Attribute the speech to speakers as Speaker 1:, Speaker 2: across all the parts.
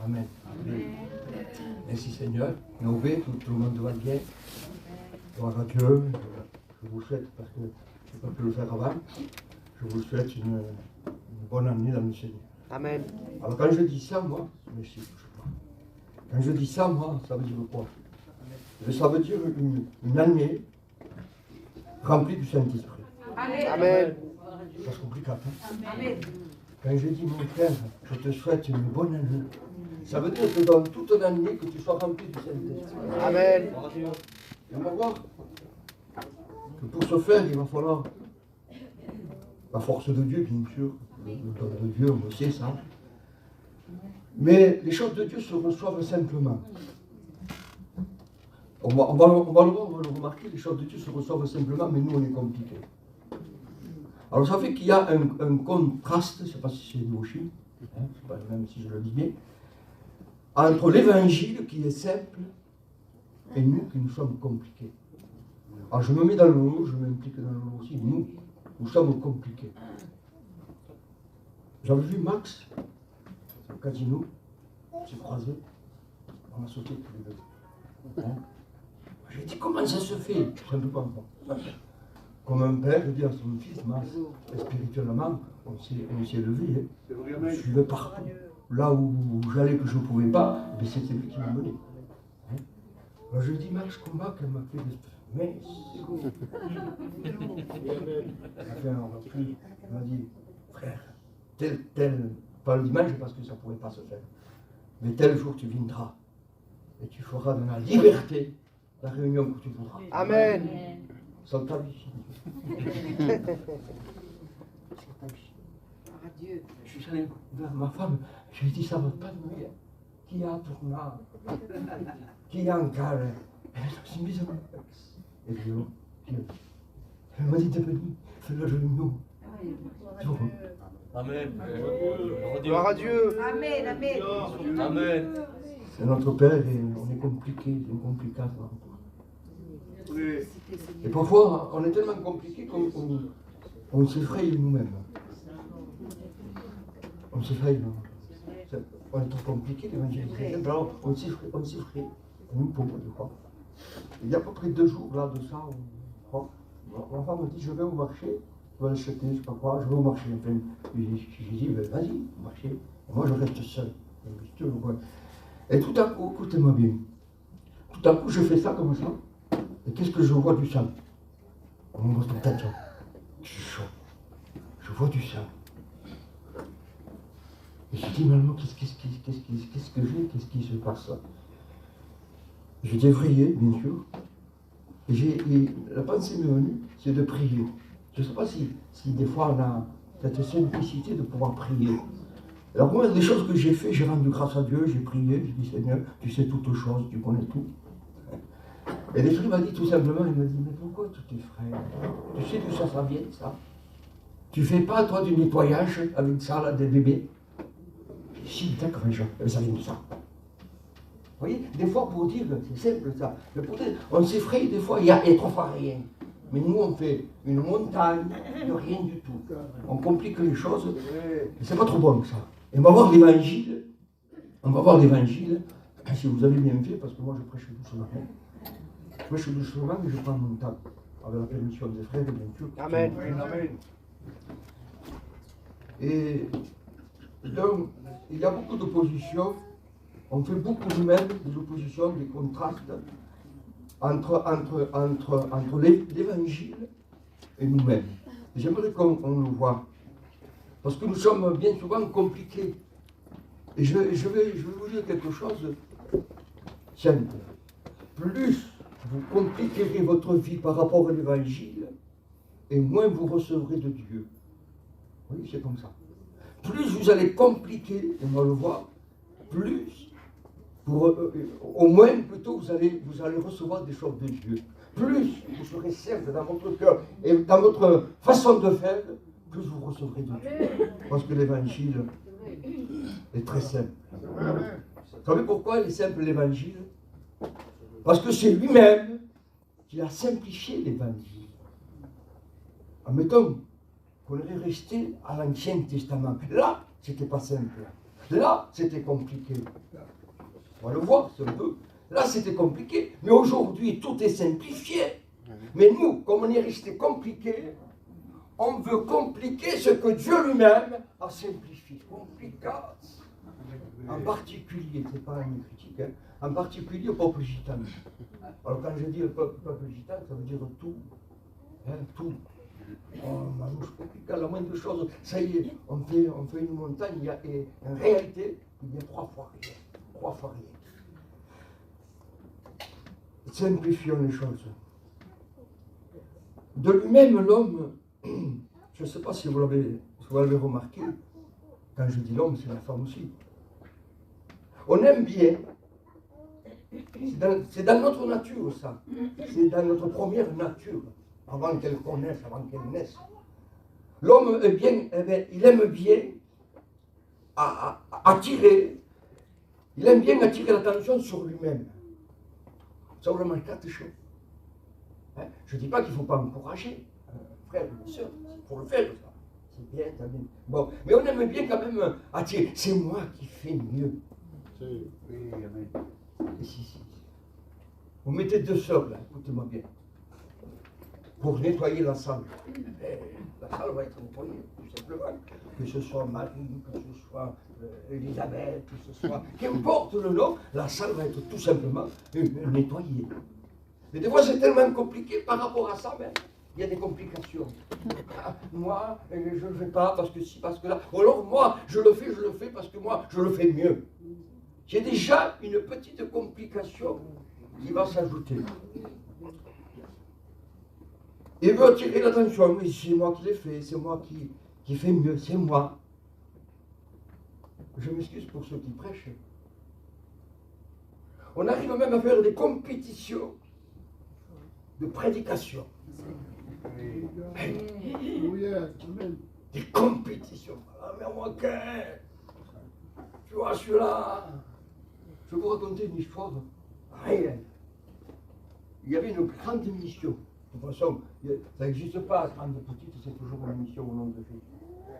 Speaker 1: Amen. Merci Seigneur. Noé, tout le monde va bien. Gloire à Dieu. Je vous souhaite, parce que je n'ai pas pu le faire avant, je vous souhaite une bonne année dans le Seigneur.
Speaker 2: Amen.
Speaker 1: Alors quand je dis ça, moi, mais je sais pas. Quand je dis ça, moi, ça veut dire quoi? Ça veut dire une année remplie du Saint-Esprit.
Speaker 2: Amen.
Speaker 1: C'est compliqué. Hein?
Speaker 3: Amen.
Speaker 1: Quand je dis, mon frère, je te souhaite une bonne année, ça veut dire que dans toute l'année, que tu sois rempli du Saint-Esprit.
Speaker 2: Amen.
Speaker 1: Et on va voir que pour ce faire, il va falloir la force de Dieu, bien sûr, le don de Dieu, on le sait ça. Mais les choses de Dieu se reçoivent simplement. On va le voir, on va le remarquer, les choses de Dieu se reçoivent simplement, mais nous, on est compliqués. Alors ça fait qu'il y a un contraste, je ne sais pas si c'est lui aussi, hein, pas même si je le dis bien, entre l'évangile qui est simple et nous qui nous sommes compliqués. Alors je me mets dans le lot, je m'implique dans le lot aussi, nous sommes compliqués. J'avais vu Max au casino, on s'est croisés, on a sauté tous les deux. Hein? Je lui ai dit comment ça se fait, tout simplement. Comme un père, je dis à son fils, Max, spirituellement, on s'est levé. Hein. Je suivais partout. Là où j'allais que je ne pouvais pas, mais c'était lui qui m'a mené. Hein? Alors je lui ai dit, Max, combat qu'elle m'a fait des... Mais c'est cool. Elle a fait un repris, elle m'a dit, frère, tel, pas le dimanche parce que ça ne pourrait pas se faire, mais tel jour tu viendras et tu feras dans la liberté la réunion que tu voudras.
Speaker 2: Amen.
Speaker 1: Sans ta vie. Je suis allé vers ma femme, je lui ai dit, ça ne va pas de nuit. Qui a tourné? Qui a encore? Elle s'est mise à mon ex. Et puis, elle m'a dit, t'es venu, fais la réunion.
Speaker 4: Amen.
Speaker 2: Gloire à Dieu.
Speaker 3: Amen. Amen.
Speaker 4: Amen.
Speaker 1: C'est notre Père et on est compliqué, c'est compliqué. Et parfois, on est tellement compliqué qu'on s'effraie nous-mêmes. On s'effraie. On est trop compliqué, l'évangile est très simple. Alors, on s'effraie. Nous, pour moi, je crois. Il y a à peu près 2 jours là de ça, ma femme me dit, je vais au marché, je vais acheter, je ne sais pas quoi, je vais au marché. Enfin, j'ai dit, ben, vas-y, au marché. Et moi, je reste seul. Et tout à coup, écoutez-moi bien, tout à coup, je fais ça comme ça. Et qu'est-ce que je vois du sang? On me voit tête. Je suis chaud. Je vois du sang. Et je dis, maman, qu'est-ce que j'ai? Qu'est-ce qui se passe? J'ai dévrayé, bien sûr. Et la pensée m'est venue, c'est de prier. Je ne sais pas si des fois on a cette simplicité de pouvoir prier. Alors, moi, des choses que j'ai fait, j'ai rendu grâce à Dieu, j'ai prié, j'ai dit, Seigneur, tu sais toutes choses, tu connais tout. Et l'Esprit m'a dit tout simplement, il m'a dit, mais pourquoi tu t'effraies? Tu sais d'où ça vient, ça? Tu fais pas, toi, du nettoyage avec ça, là, des bébés? Si, d'accord, ça vient de ça. Vous voyez, des fois, pour dire, c'est simple ça. Mais pour dire, on s'effraie des fois, il y a trop rien. Mais nous, on fait une montagne de rien du tout. On complique les choses, et c'est pas trop bon ça. Et on va voir l'évangile. Si vous avez bien fait, parce que moi je prêche doucement. Je prêche doucement, mais je prends mon temps. Avec la permission des frères, bien sûr.
Speaker 2: Amen.
Speaker 1: Amen. Et donc, il y a beaucoup d'oppositions. On fait beaucoup nous-mêmes des oppositions, des contrastes entre l'évangile et nous-mêmes. J'aimerais qu'on le voit. Parce que nous sommes bien souvent compliqués. Et je vais vous dire quelque chose de simple. Plus vous compliquerez votre vie par rapport à l'évangile, et moins vous recevrez de Dieu. Oui, c'est comme ça. Plus vous allez compliquer, on va le voir, plus, au moins plutôt, vous allez recevoir des choses de Dieu. Plus vous serez simple dans votre cœur et dans votre façon de faire, plus vous recevrez de Dieu. Parce que l'évangile est très simple. Vous savez pourquoi il est simple l'évangile? Parce que c'est lui-même qui a simplifié l'évangile. Admettons qu'on aurait resté à l'Ancien Testament. Là, c'était pas simple. Là, c'était compliqué. On va le voir, c'est un peu. Là, c'était compliqué. Mais aujourd'hui, tout est simplifié. Mais nous, comme on est resté compliqué, on veut compliquer ce que Dieu lui-même a simplifié. Complicat. En particulier, c'est pas une critique, hein, en particulier au peuple gitan. Alors quand je dis le peuple gitan, ça veut dire tout. Hein, tout. Oh, Manouche, compliqué, la moindre chose, ça y est, on fait une montagne, et en réalité, il y a 3 fois rien. 3 fois rien. Simplifions les choses. De lui-même, l'homme, je ne sais pas si vous l'avez remarqué, quand je dis l'homme, c'est la femme aussi. On aime bien, c'est dans notre nature ça, c'est dans notre première nature, avant qu'elle connaisse, avant qu'elle naisse. L'homme il aime bien attirer, il aime bien attirer l'attention sur lui-même. Ça vous remarquez 4 choses. Hein? Je ne dis pas qu'il ne faut pas encourager, frère ou soeur, il faut le faire ça. C'est bien, t'as bien. Bon, mais on aime bien quand même attirer. C'est moi qui fais mieux.
Speaker 2: Oui, amen.
Speaker 1: Si. Vous mettez 2 sœurs là, écoutez-moi bien, pour nettoyer la salle. La salle va être nettoyée, tout simplement. Que ce soit Marie, que ce soit Elisabeth, que ce soit. Qu'importe le nom, la salle va être tout simplement nettoyée. Mais des fois, c'est tellement compliqué par rapport à ça, mais il y a des complications. Ah, moi, je ne le fais pas parce que si, parce que là. Ou alors, moi, je le fais parce que moi, je le fais mieux. J'ai déjà une petite complication qui va s'ajouter. Il veut attirer l'attention, mais c'est moi qui l'ai fait, c'est moi qui fais mieux, c'est moi. Je m'excuse pour ceux qui prêchent. On arrive même à faire des compétitions de prédication. Des compétitions. Ah, mais moi, tu vois, celui-là. Je vais vous raconter une histoire réelle. Il y avait une grande mission. De toute façon, ça n'existe pas, grande petite, c'est toujours une mission au nom de Jésus.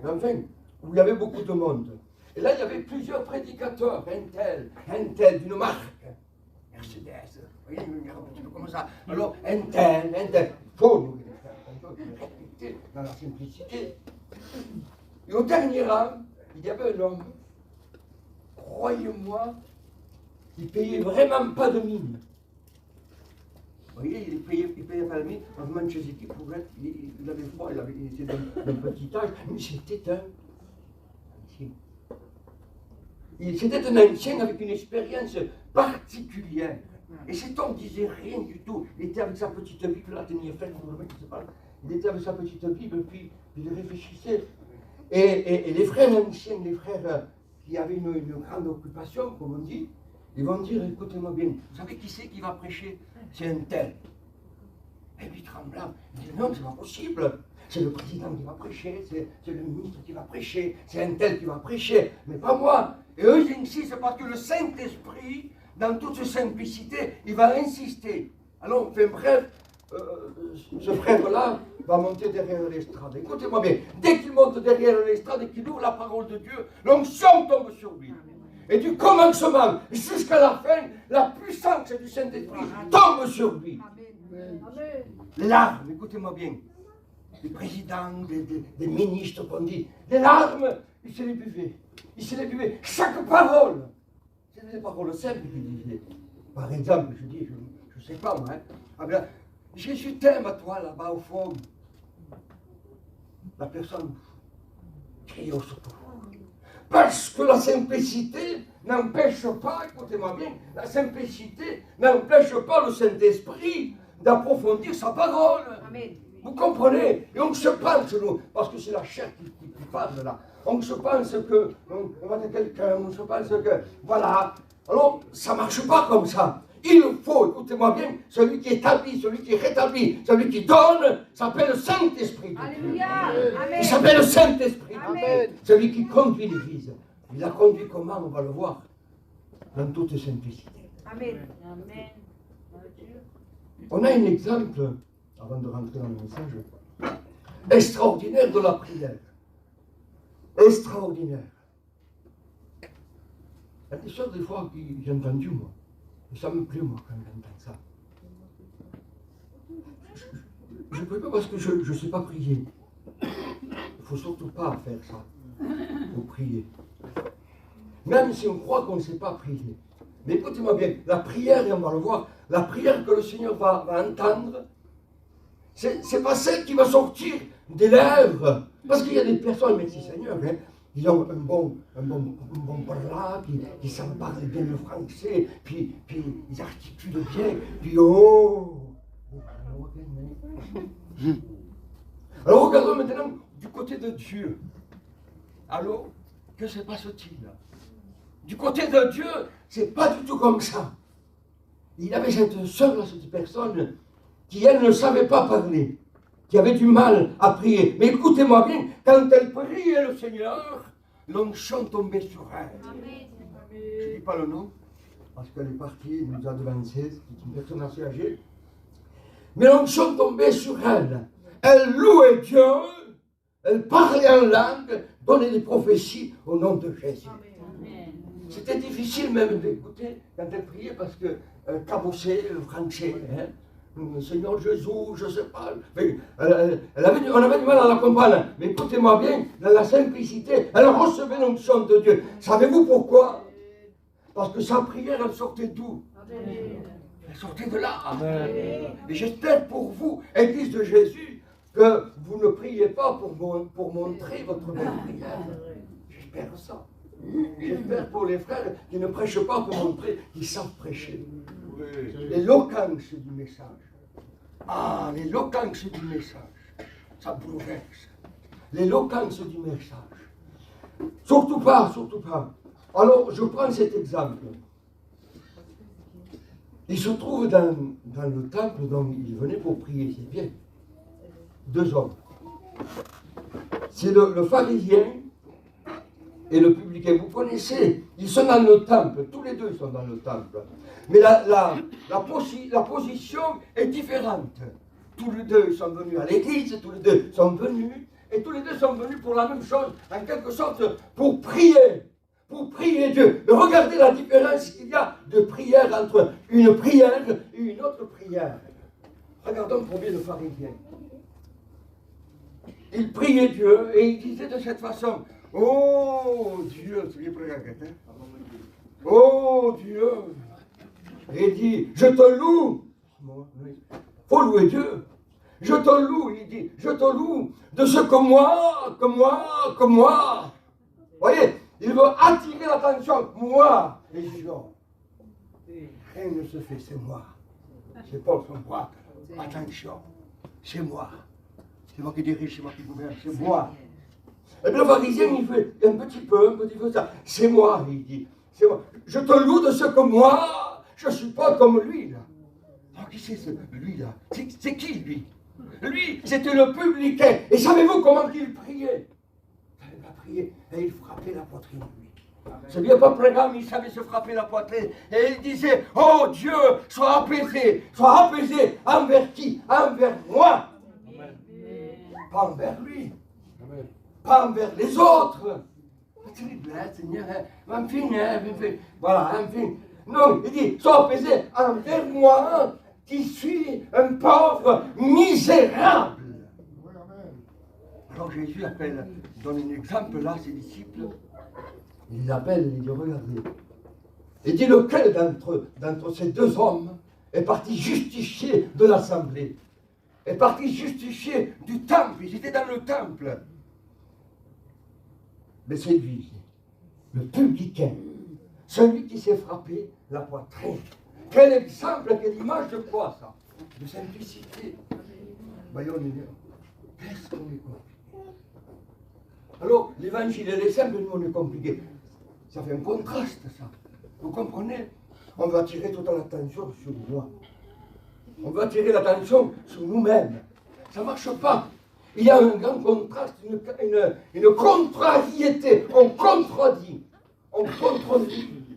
Speaker 1: Mais enfin, où il y avait beaucoup de monde. Et là, il y avait plusieurs prédicateurs, un tel, d'une marque. Mercedes, vous voyez, un petit peu comme ça. Alors, un tel. Il faut nous respecter dans la simplicité. Et au dernier rang, il y avait un homme, croyez-moi, il ne payait vraiment pas de mine. Vous voyez, il payait pas de mine. En Manchester, il avait froid, il était d'un petit âge, mais c'était un ancien. C'était un ancien avec une expérience particulière. Et cet homme disait rien du tout. Il était avec sa petite Bible, là, tenir ferme pour le mec qui se parle. Il était avec sa petite Bible, puis il réfléchissait. Et les frères anciens, les frères qui avaient une grande occupation, comme on dit, ils vont dire, écoutez-moi bien, vous savez qui c'est qui va prêcher? C'est un tel. Et lui tremblant, il dit, non, c'est pas possible. C'est le président qui va prêcher, c'est le ministre qui va prêcher, c'est un tel qui va prêcher, mais pas moi. Et eux, ils insistent parce que le Saint-Esprit, dans toute simplicité, il va insister. Alors, enfin bref, ce frère-là va monter derrière l'estrade. Écoutez-moi bien, dès qu'il monte derrière l'estrade et qu'il ouvre la parole de Dieu, l'onction tombe sur lui. Et du commencement jusqu'à la fin, la puissance du Saint-Esprit tombe sur lui. Les larmes, écoutez-moi bien, des présidents, des ministres qu'on dit, des larmes, il se les buvait. Il se les buvait. Chaque parole, c'est des paroles simples qu'il disait. Par exemple, je dis, je ne sais pas moi, hein. Ah bien, Jésus t'aime à toi là-bas au fond. La personne crie au secours. Parce que la simplicité n'empêche pas, écoutez-moi bien, la simplicité n'empêche pas le Saint-Esprit d'approfondir sa parole. Amen. Vous comprenez? Et on se pense, nous, parce que c'est la chair qui parle là. On se pense que, on va dire quelqu'un, on se pense que, voilà. Alors, ça ne marche pas comme ça. Il faut, écoutez-moi bien, celui qui établit, celui qui rétablit, celui qui donne, s'appelle le Saint-Esprit. Alléluia. Il s'appelle le Saint-Esprit. Amen. Celui qui conduit l'Église. Il la conduit comment? On va le voir. Dans toute simplicité. Amen. Amen. On a un exemple, avant de rentrer dans le message, extraordinaire de la prière. Extraordinaire. Il y a des choses, des fois, que j'ai entendu, moi. Et ça me plaît, moi, quand j'entends ça. Je ne peux pas parce que je ne sais pas prier. Il ne faut surtout pas faire ça. Il faut prier. Même si on croit qu'on ne sait pas prier. Mais écoutez-moi bien, la prière, et on va le voir, la prière que le Seigneur va entendre, c'est pas celle qui va sortir des lèvres. Parce qu'il y a des personnes, merci Seigneur, hein, ils ont un bon parler, qui savent parler bien le français, puis ils articulent bien, puis Alors regardons maintenant du côté de Dieu. Alors, que se passe-t-il? Du côté de Dieu, c'est pas du tout comme ça. Il avait cette sœur, cette personne, qui elle ne savait pas parler, qui avait du mal à prier. Mais écoutez-moi bien, quand elle priait le Seigneur, l'onction tombait sur elle. Je ne dis pas le nom, parce qu'elle est partie, elle nous a devancé, c'est une personne assez âgée. Mais l'onction tombait sur elle. Elle louait Dieu, elle parlait en langue, donnait des prophéties au nom de Jésus. C'était difficile même d'écouter quand elle priait parce que cabossait le français. Hein. Seigneur Jésus, je ne sais pas. On avait du mal à la comprendre. Mais écoutez-moi bien, dans la simplicité, elle recevait l'onction de Dieu. Savez-vous pourquoi? Parce que sa prière, elle sortait d'où? Elle sortait de là. Et j'espère pour vous, Église de Jésus, que vous ne priez pas pour montrer votre belle prière. J'espère ça. J'espère pour les frères qui ne prêchent pas pour montrer qu'ils savent prêcher. L'éloquence du message. Ah, l'éloquence du message. Ça bouleverse. L'éloquence du message. Surtout pas, surtout pas. Alors, je prends cet exemple. Il se trouve dans le temple dont il venait pour prier, c'est bien. 2 hommes. C'est le pharisien et le publicain. Vous connaissez, ils sont dans le temple, tous les deux sont dans le temple. Mais la position est différente. Tous les deux sont venus à l'église, tous les deux sont venus, et tous les deux sont venus pour la même chose, en quelque sorte, pour prier Dieu. Mais regardez la différence qu'il y a de prière entre une prière et une autre prière. Regardons pour bien le pharisien. Il priait Dieu et il disait de cette façon, oh Dieu, oh Dieu, et il dit, je te loue. Il faut louer Dieu. Je te loue, il dit, je te loue de ce que moi. Vous voyez, il veut attirer l'attention, moi, les gens. Rien ne se fait, c'est moi. C'est Paul son bras. Attention, c'est moi. C'est moi qui dirige, c'est moi qui gouverne, c'est moi. Et bien le pharisien, il fait un petit peu ça. C'est moi, il dit. C'est moi. Je te loue de ce que moi, je ne suis pas comme lui, là. Alors, qui c'est lui, là? C'est qui, lui? Lui, c'était le publicain. Et savez-vous comment il priait? Il va prier et il frappait la poitrine, lui. C'est bien pas programme, il savait se frapper la poitrine. Et il disait, oh Dieu, sois apaisé envers qui? Envers moi. Amen. Pas envers lui. Amen. Pas envers les autres. Seigneur, voilà, enfin. Non, il dit, sois apaisé envers moi, qui suis un pauvre misérable. Alors Jésus donne un exemple là, ses disciples. Il l'appelle, il dit, regardez. Il dit, lequel d'entre ces 2 hommes est parti justifié de l'assemblée, est parti justifié du temple, ils étaient dans le temple. Mais c'est lui, le publicain, celui qui s'est frappé la poitrine. Quel exemple, quelle image de quoi ça? De simplicité. Voyons, qu'est-ce qu'on est compliqué? Alors, l'évangile, elle est simple, nous on est compliqué. Ça fait un contraste, ça. Vous comprenez? On va attirer toute l'attention sur moi. On va attirer l'attention sur nous-mêmes. Ça ne marche pas. Il y a un grand contraste, une contrariété. On contredit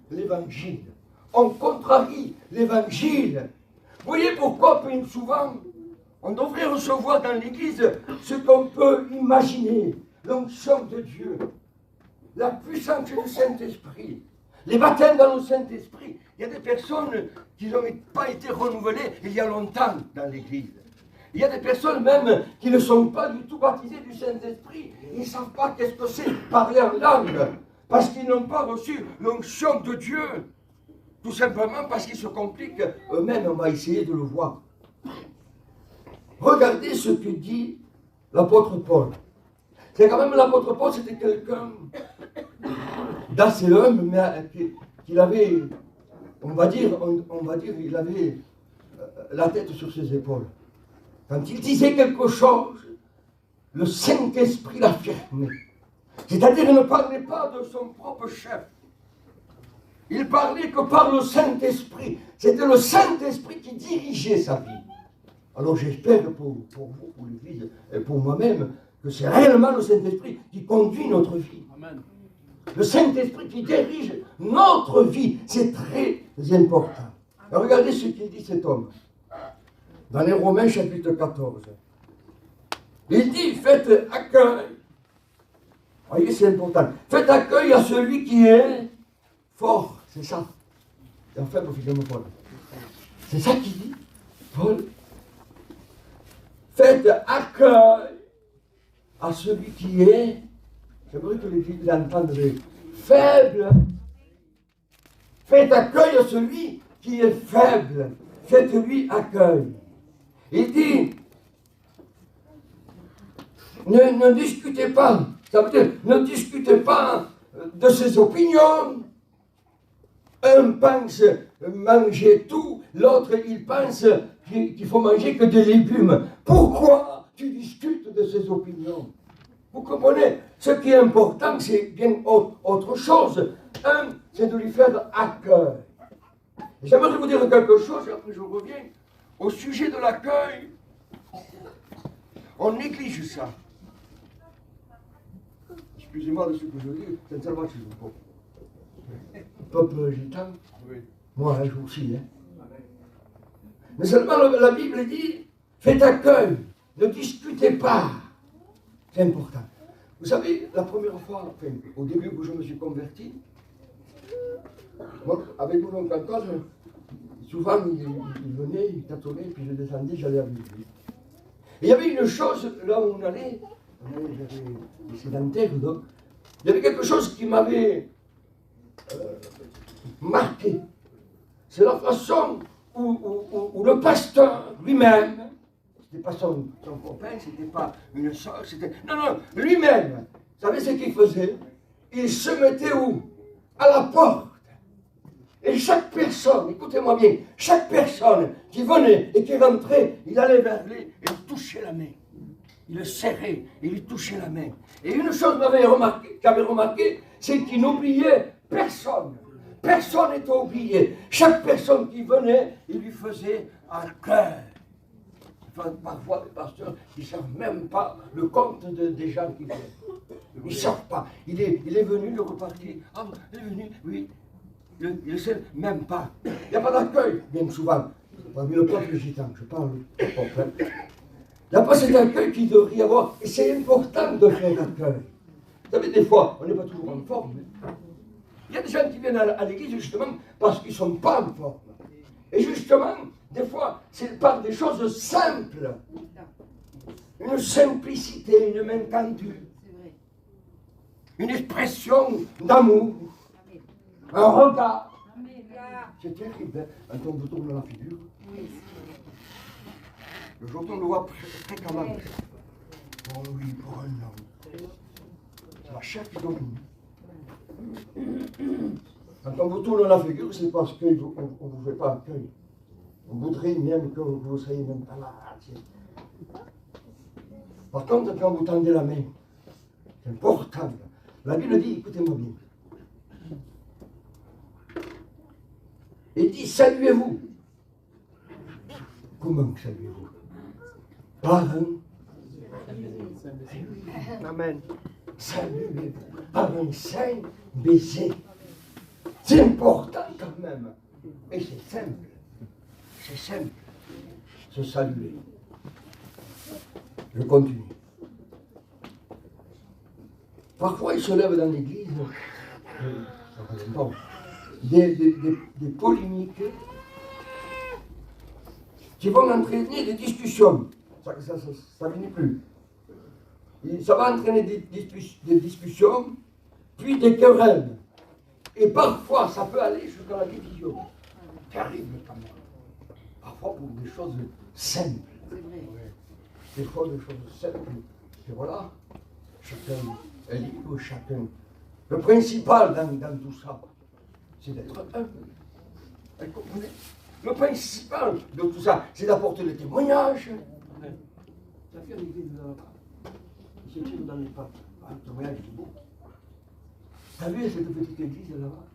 Speaker 1: l'évangile. On contrarie l'évangile. Vous voyez pourquoi, bien souvent, on devrait recevoir dans l'Église ce qu'on peut imaginer. L'onction de Dieu, la puissance du Saint-Esprit, Les baptêmes dans le Saint-Esprit. Il y a des personnes qui n'ont pas été renouvelées il y a longtemps dans l'Église. Il y a des personnes même qui ne sont pas du tout baptisées du Saint-Esprit. Ils ne savent pas qu'est-ce que c'est parler en langue. Parce qu'ils n'ont pas reçu l'onction de Dieu. Tout simplement parce qu'ils se compliquent eux-mêmes. On va essayer de le voir. Regardez ce que dit l'apôtre Paul. C'est quand même l'apôtre Paul, c'était quelqu'un d'assez humble, mais qu'il avait, on va dire, il avait la tête sur ses épaules. Quand il disait quelque chose, le Saint-Esprit l'affirmait. C'est-à-dire qu'il ne parlait pas de son propre chef. Il parlait que par le Saint-Esprit. C'était le Saint-Esprit qui dirigeait sa vie. Alors j'espère pour vous, pour l'Église et pour moi-même, que c'est réellement le Saint-Esprit qui conduit notre vie.
Speaker 2: Amen.
Speaker 1: Le Saint-Esprit qui dirige notre vie. C'est très important. Alors regardez ce qu'il dit cet homme. Dans les Romains chapitre 14. Il dit, faites accueil. Voyez, c'est important. Faites accueil à celui qui est fort. C'est ça. Et enfin, profitez-moi, Paul. C'est ça qu'il dit, Paul. Faites accueil à celui qui est, j'aimerais que les filles l'entendent, faible. Faites accueil à celui qui est faible. Faites-lui accueil. Il dit, ne discutez pas. Ça veut dire, ne discutez pas de ses opinions. Un pense manger tout, l'autre il pense qu'il faut manger que des légumes. Pourquoi tu discutes de ses opinions? Vous comprenez? Ce qui est important, c'est bien autre chose. Un, c'est de lui faire accueil. J'aimerais vous dire quelque chose, et après je reviens. Au sujet de l'accueil, on néglige ça. Excusez-moi de ce que je dis, c'est tellement que je vous peuple gitan, oui. Moi je aussi. Hein. Mais seulement la Bible dit, faites accueil, ne discutez pas. C'est important. Vous savez, la première fois, enfin, au début où je me suis converti, moi, avec mon oncle Antoine, souvent il venait, il tâtonnait, puis je descendais, j'allais avec lui. Et il y avait une chose, là où on allait j'avais des sédentaires, donc, il y avait quelque chose qui m'avait marqué. C'est la façon où le pasteur lui-même, c'était pas son copain, c'était pas une soeur, c'était... Non, lui-même, vous savez ce qu'il faisait? Il se mettait où? À la porte. Et chaque personne, écoutez-moi bien, chaque personne qui venait et qui rentrait, il allait vers lui et il touchait la main. Il le serrait et lui touchait la main. Et une chose qu'avait remarqué, c'est qu'il n'oubliait personne. Personne n'était oublié. Chaque personne qui venait, il lui faisait accueil. Parfois, les pasteurs, ils ne savent même pas le compte des gens qui viennent. Ils ne savent pas. Il est venu, le reparti. Ah, il est venu, oui. Il ne sait même pas. Il n'y a pas d'accueil, bien souvent. Parmi le peuple gitan, je parle du peuple. Il n'y a pas cet accueil qu'il devrait y avoir. Et c'est important de faire accueil. Vous savez, des fois, on n'est pas toujours en forme. Il y a des gens qui viennent à l'église justement parce qu'ils ne sont pas en forme. Et justement, des fois, c'est par des choses simples. Une simplicité, une main tendue. Une expression d'amour. Un regard. C'est terrible, hein, quand on vous tourne la figure. Le jour où on le voit fréquemment. Oh oui, pour un homme. C'est la chair qui domine. Quand on vous tourne la figure, c'est parce qu'on ne vous fait pas accueil. On voudrait même que vous soyez même pas là. Par contre, quand vous tendez la main, c'est important. La Bible dit, écoutez-moi bien. Il dit, saluez-vous. Comment saluez-vous? Par un. Amen. Saluez-vous. Par un saint baiser. C'est important quand même. Et c'est simple. C'est simple. Se saluer. Je continue. Parfois, il se lève dans l'église. Ça fait longtemps. des polémiques qui vont entraîner des discussions. Ça finit plus. Et ça va entraîner des discussions, puis des querelles. Et parfois, ça peut aller jusqu'à la division. Terrible quand même. Parfois pour des choses simples. Des fois des choses simples. Et voilà, chacun est libre, chacun. Le principal dans tout ça, c'est d'être humble. Vous comprenez? Le principal de tout ça, c'est d'apporter le témoignage. Ça fait l'église là-bas. C'est une dans les pas. Un témoignage du beau. T'as vu cette petite église là-bas?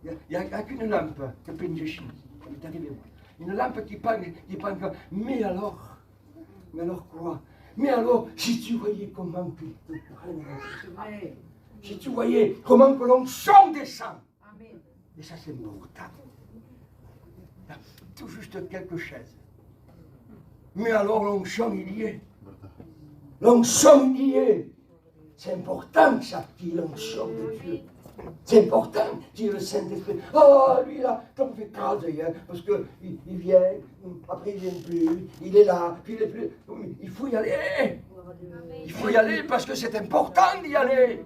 Speaker 1: Il n'y a qu'une lampe que Penjechi. Une lampe qui pange. Mais alors quoi? Mais alors, si tu voyais comment que te prennent, si tu voyais comment que l'onction descend, et ça c'est important. Il y a tout juste quelques chaises. Mais alors l'onction il y est. L'onction il y est. C'est important que ça qu'il y ait l'onction de Dieu. C'est important qu'il y ait le Saint-Esprit. Oh, lui là, comme fait caser, hein, parce qu'il vient, après il ne vient plus, il est là, puis il est plus. Il faut y aller. Il faut y aller parce que c'est important d'y aller.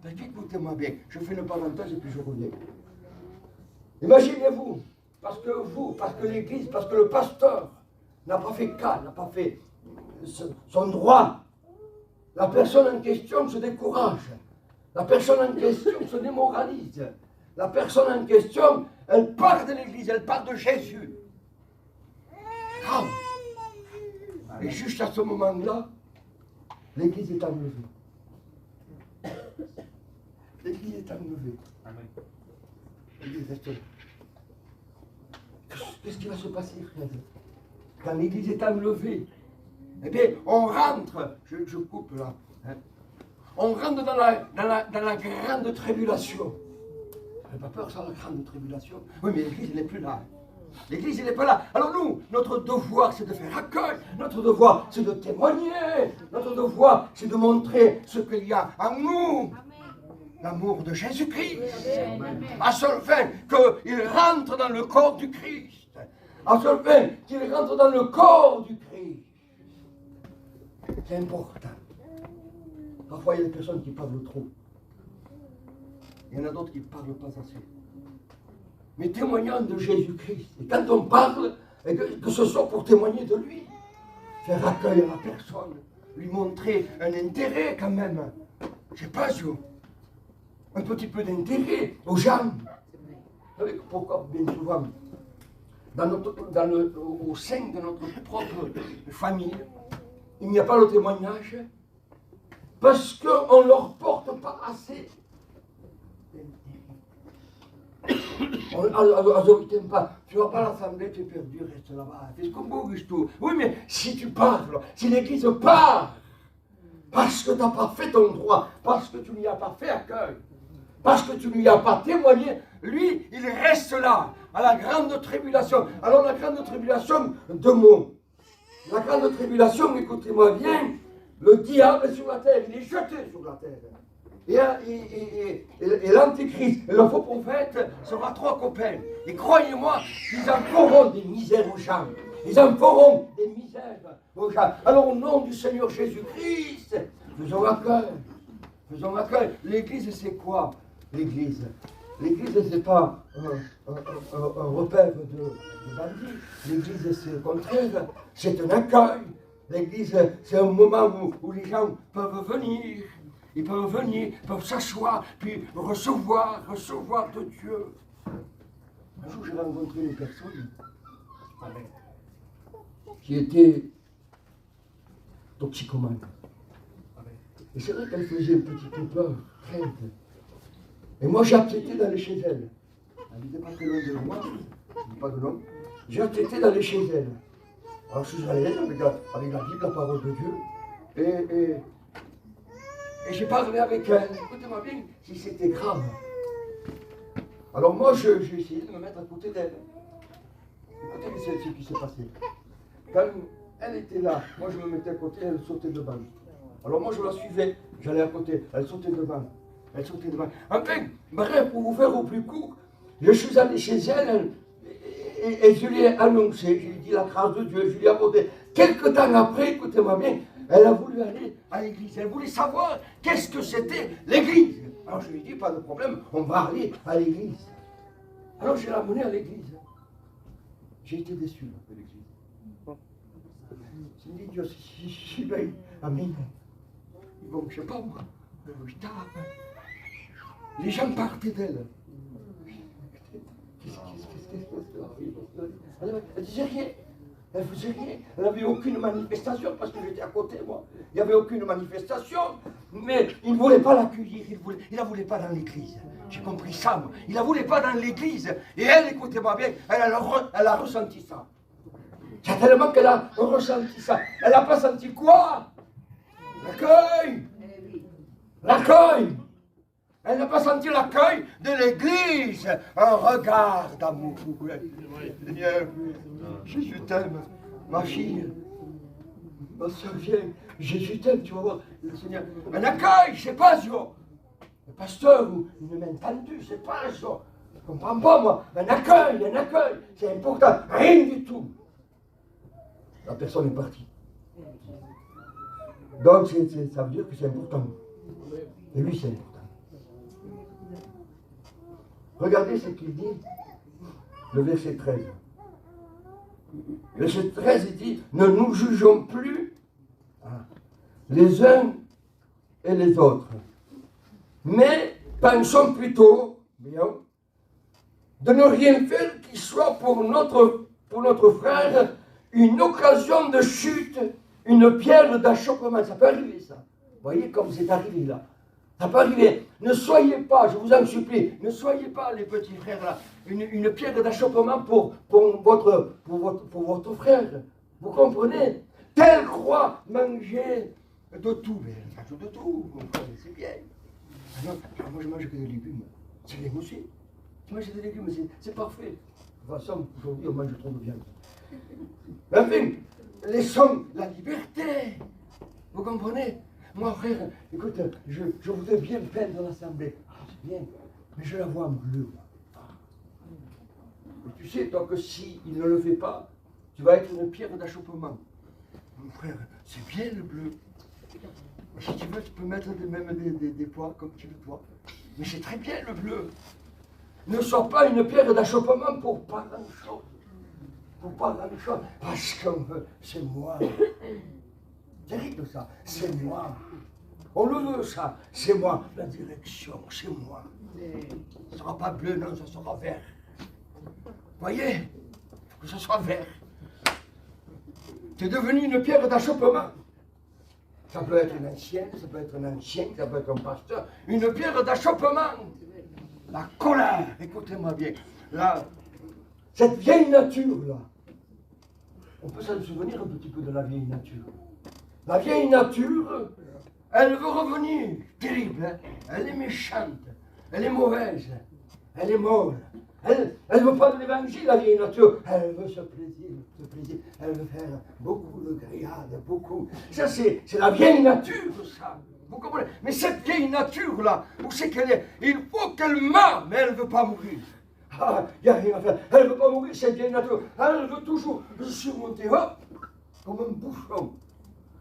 Speaker 1: Écoutez-moi bien, je fais une parenthèse et puis je reviens. Imaginez-vous, parce que l'Église, parce que le pasteur n'a pas fait cas, n'a pas fait son droit, la personne en question se décourage. La personne en question se démoralise. La personne en question, elle part de l'Église, elle part de Jésus. Grave. Et juste à ce moment-là, l'Église est enlevée. L'Église est enlevée. L'Église reste là. Qu'est-ce qui va se passer, frère? Quand l'Église est enlevée, eh bien, on rentre, je coupe là, hein. On rentre dans la grande tribulation. Vous n'avez pas peur, ça, la grande tribulation? Oui, mais l'Église n'est plus là. L'Église, elle n'est pas là. Alors nous, notre devoir, c'est de faire accueil. Notre devoir, c'est de témoigner. Notre devoir, c'est de montrer ce qu'il y a en nous. L'amour de Jésus-Christ. À seule fin qu'il rentre dans le corps du Christ. À seule fin qu'il rentre dans le corps du Christ. C'est important. Parfois, il y a des personnes qui parlent trop. Il y en a d'autres qui ne parlent pas assez. Mais témoignant de Jésus-Christ. Et quand on parle, et que ce soit pour témoigner de lui, faire accueil à la personne, lui montrer un intérêt quand même. Je ne sais pas, un petit peu d'intérêt aux gens. Vous savez pourquoi, bien souvent, au sein de notre propre famille, il n'y a pas le témoignage? Parce qu'on ne leur porte pas assez. On ne t'aime pas. Tu ne vas pas à l'assemblée, tu es perdu, reste là-bas. Fais ce qu'on bouge tout. Oui, mais si tu parles, si l'Église parle, parce que tu n'as pas fait ton droit, parce que tu n'y as pas fait accueil, parce que tu ne lui as pas témoigné, lui, il reste là, à la grande tribulation. Alors la grande tribulation, deux mots. La grande tribulation, écoutez-moi bien, le diable est sur la terre, il est jeté sur la terre. Et l'antéchrist, et le faux prophète, sera trois copains. Et croyez-moi, ils en feront des misères aux gens. Ils en feront des misères aux gens. Alors au nom du Seigneur Jésus-Christ, faisons accueil. Faisons accueil. L'Église, c'est quoi? L'Église, c'est pas un repère de bandits. L'Église, c'est le contraire. C'est un accueil. L'Église, c'est un moment où les gens peuvent venir. Ils peuvent venir, peuvent s'asseoir, puis recevoir de Dieu. Un jour, j'ai rencontré une personne qui était toxicomane. Et c'est vrai qu'elle faisait un petit peu peur, crainte. Et moi, j'ai accepté d'aller chez elle. Elle n'était pas très loin de moi, je dis pas de nom. J'ai accepté d'aller chez elle. Alors, je suis allé avec la Bible, la parole de Dieu. Et j'ai parlé avec elle. Écoutez-moi bien, si c'était grave. Alors moi, j'ai essayé de me mettre à côté d'elle. Écoutez ce qui s'est passé. Quand elle était là, moi je me mettais à côté, elle sautait devant. Alors moi je la suivais, j'allais à côté, elle sautait devant. Elle sautait devant. Enfin, bref, pour vous faire au plus court, je suis allé chez elle et je lui ai annoncé, je lui ai dit la grâce de Dieu, je lui ai apporté. Quelques temps après, écoutez-moi bien, elle a voulu aller à l'église. Elle voulait savoir qu'est-ce que c'était l'église. Alors je lui ai dit, pas de problème, on va aller à l'église. Alors je l'ai amenée à l'église. J'ai été déçu de l'église. Je me dis, Dieu, si ben, amen. Ils vont, je ne sais pas moi, les gens partaient d'elle. Elle disait rien. Elle faisait rien. Elle n'avait aucune manifestation parce que j'étais à côté, moi. Il n'y avait aucune manifestation. Mais il ne voulait pas l'accueillir. Il ne la voulait pas dans l'église. J'ai compris ça, moi. Il ne la voulait pas dans l'église. Et elle, écoutez-moi bien, elle a ressenti ça. C'est tellement qu'elle a ressenti ça. Elle n'a pas senti quoi? L'accueil. L'accueil. Elle n'a pas senti l'accueil de l'église. Un regard d'amour. Seigneur, Jésus t'aime, ma fille. Ma soeur, viens. Jésus t'aime, tu vas voir. Le Seigneur. Un accueil, c'est pas ça. Le pasteur ou une main tendue, c'est pas ça. Je ne comprends pas, moi. Un accueil, c'est important. Rien du tout. La personne est partie. Donc, ça veut dire que c'est important. Et oui, c'est important. Regardez ce qu'il dit, le verset 13. Le verset 13, il dit, ne nous jugeons plus les uns et les autres, mais pensons plutôt, bien, de ne rien faire qui soit pour notre frère une occasion de chute, une pierre d'achoppement. Ça peut arriver, ça. Vous voyez comme c'est arrivé là. Ça peut arriver. Ne soyez pas, je vous en supplie, ne soyez pas, les petits frères là, une pierre d'achoppement pour votre frère. Vous comprenez? Telle croix, manger de tout. Mais elle mange de tout, vous comprenez, c'est bien. Alors, moi je mange que des légumes. C'est bien aussi. Tu manges des légumes, c'est parfait. De toute façon, aujourd'hui on mange trop de viande. Enfin, laissons la liberté. Vous comprenez? Moi, frère, écoute, je voudrais bien peindre l'assemblée. Ah, c'est bien, mais je la vois en bleu. Et tu sais, toi, que si il ne le fait pas, tu vas être une pierre d'achoppement. Mon frère, c'est bien le bleu. Si tu veux, tu peux mettre même des pois comme tu le dois. Mais c'est très bien le bleu. Ne sois pas une pierre d'achoppement pour pas grand-chose. Pour pas grand-chose. Parce que c'est moi. Terrible ça, c'est moi. On le veut ça, c'est moi. La direction, c'est moi. Ça ne sera pas bleu, non, ça sera vert. Voyez, il faut que ça soit vert. Tu es devenu une pierre d'achoppement. Ça peut être une ancienne, ça peut être un ancien, ça peut être un pasteur. Une pierre d'achoppement. La colère, écoutez-moi bien. Cette vieille nature-là, on peut s'en souvenir un petit peu de la vieille nature. La vieille nature, elle veut revenir. Terrible, hein? Elle est méchante, elle est mauvaise, elle est molle. Elle ne veut pas de l'évangile, la vieille nature. Elle veut se plaisir. Elle veut faire beaucoup de grillades, beaucoup. Ça, c'est la vieille nature, ça. Vous comprenez? Mais cette vieille nature-là, où c'est qu'elle est? Il faut qu'elle meure, mais elle ne veut pas mourir. Ah, il n'y a rien à faire. Elle ne veut pas mourir, cette vieille nature. Elle veut toujours surmonter, hop, comme un bouchon.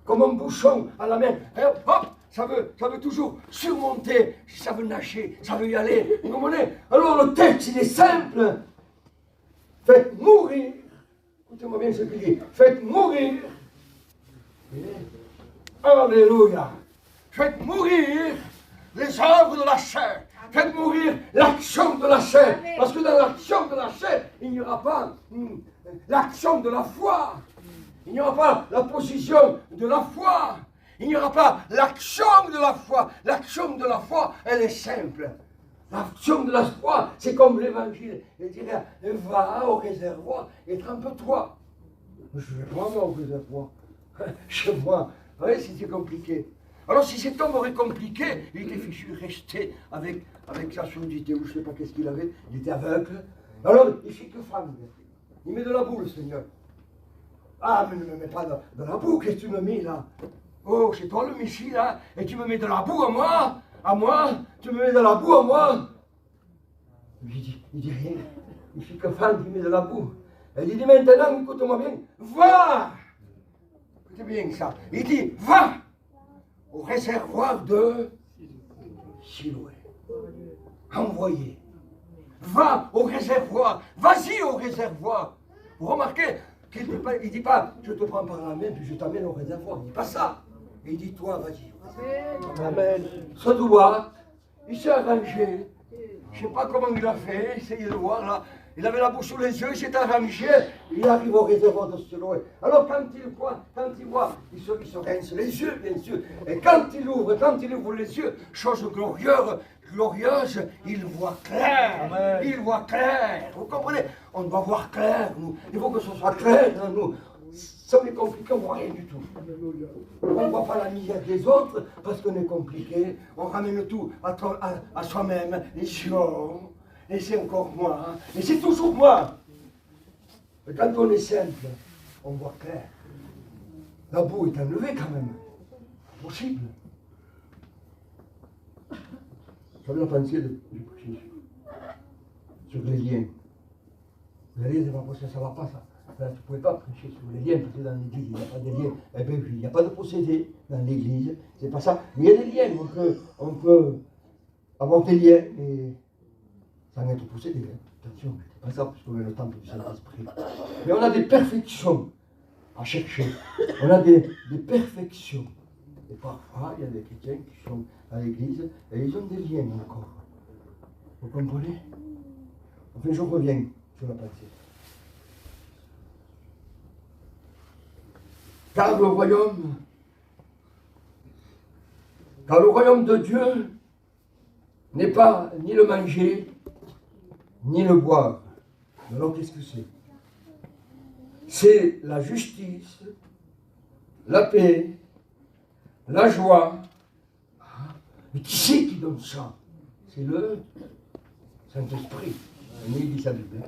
Speaker 1: Comme un bouchon à la main. Et hop, ça veut toujours surmonter. Ça veut nager, ça veut y aller. Vous comprenez? Alors le texte, il est simple. Faites mourir. Écoutez-moi bien ce qu'il dit. Faites mourir. Alléluia. Faites mourir les œuvres de la chair. Faites mourir l'action de la chair. Parce que dans l'action de la chair, il n'y aura pas l'action de la foi. Il n'y aura pas la position de la foi. Il n'y aura pas l'action de la foi. L'action de la foi, elle est simple. L'action de la foi, c'est comme l'évangile. Il dirait, va au réservoir et trempe-toi. Je vais pas moi au réservoir. Chez moi. Vous voyez, c'était compliqué. Alors si cet homme aurait compliqué, il était fichu resté avec sa surdité, ou je ne sais pas qu'est-ce qu'il avait, il était aveugle. Alors il fait que femme. Il met de la boue, le Seigneur. Ah, mais ne me mets pas de la boue, qu'est-ce que tu me mets là? Oh, c'est toi le Messie là, et tu me mets de la boue à moi? À moi? Tu me mets dans la boue à moi? Il dit rien. Il fait que Franck il met de la boue. Elle dit maintenant, écoute-moi bien, va! Écoutez bien ça. Il dit, va au réservoir de Siloé. Envoyé. Va au réservoir. Vas-y au réservoir. Vous remarquez qu'il ne dit pas, je te prends par la main puis je t'amène au réservoir. Il ne dit pas ça. Il dit, toi, vas-y. Amen. Ce doigt, il s'est arrangé. Je ne sais pas comment il a fait, essayez de voir là. Il avait la bouche sous les yeux, il s'est arrangé, il arrive au réservoir de Siloé. Alors quand il voit, il se rince les yeux, bien sûr. Et quand il ouvre les yeux, chose glorieuse, il voit clair. Amen. Il voit clair. Vous comprenez? On doit voir clair, nous. Il faut que ce soit clair dans nous. Si on est compliqué, on ne voit rien du tout. On ne voit pas la misère des autres parce qu'on est compliqué. On ramène tout à soi-même. Et et c'est encore moi. Et c'est toujours moi. Mais quand on est simple, on voit clair. La boue est enlevée quand même. Possible. J'avais la pensée de prêcher sur les liens. Les liens, c'est pas parce que ça ne va pas ça. Tu ne pouvais pas prêcher sur les liens, parce que dans l'église, il n'y a pas de liens. Eh bien oui, il n'y a pas de possédé dans l'église, c'est pas ça. Mais il y a des liens, on peut avoir des liens, mais sans être possédé. Attention, c'est pas ça, parce qu'on est le temple du Saint-Esprit. Mais on a des perfections à chercher. On a des perfections. Et parfois, il y a des chrétiens qui sont à l'église et ils ont des liens encore. Vous comprenez? Enfin, je reviens sur la pensée. Car le royaume de Dieu n'est pas ni le manger, ni le boire. Alors qu'est-ce que c'est? C'est la justice, la paix, la joie. Mais qui c'est qui donne ça? C'est le Saint-Esprit. Il dit sa Bible.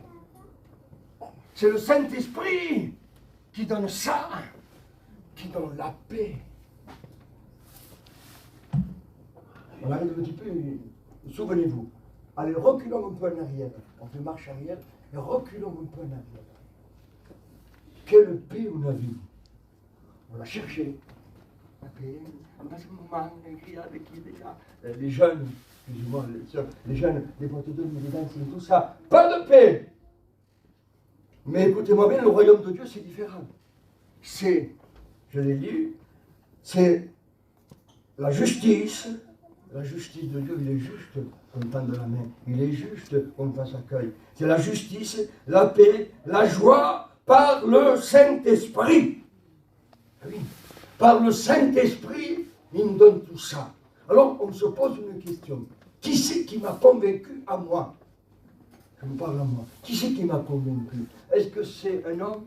Speaker 1: C'est le Saint-Esprit qui donne ça, qui donne la paix. On arrive un petit peu, souvenez-vous. Allez, reculons un peu en arrière. On fait marche arrière et reculons un peu en arrière. Quelle paix on a vue. On l'a cherchée. La paix. En ce moment, les jeunes, excusez-moi, les jeunes, les boîtes de nuit, les danses, tout ça. Pas de paix. Mais écoutez-moi bien, le royaume de Dieu, c'est différent. C'est, je l'ai lu, c'est la justice. La justice de Dieu, il est juste qu'on tende la main. Il est juste qu'on fasse accueil. C'est la justice, la paix, la joie par le Saint-Esprit. Oui, par le Saint-Esprit, il me donne tout ça. Alors, on se pose une question. Qui c'est qui m'a convaincu à moi? Je me parle à moi. Qui c'est qui m'a convaincu? Est-ce que c'est un homme?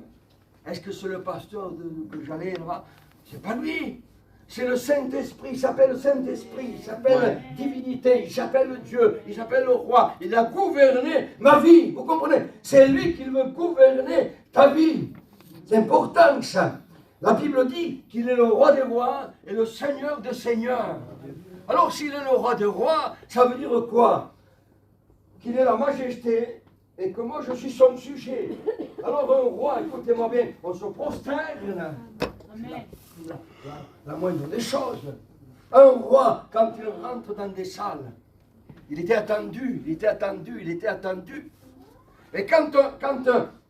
Speaker 1: Est-ce que c'est le pasteur que j'allais là-bas? C'est pas lui. C'est le Saint-Esprit, il s'appelle le Saint-Esprit, il s'appelle divinité, il s'appelle Dieu, il s'appelle le roi. Il a gouverné ma vie, vous comprenez? C'est lui qui veut gouverner ta vie. C'est important ça. La Bible dit qu'il est le roi des rois et le Seigneur des seigneurs. Alors s'il est le roi des rois, ça veut dire quoi? Qu'il est la majesté et que moi je suis son sujet. Alors un roi, écoutez-moi bien, on se prosterne. Amen. La moindre des choses. Un roi, quand il rentre dans des salles, il était attendu. Et quand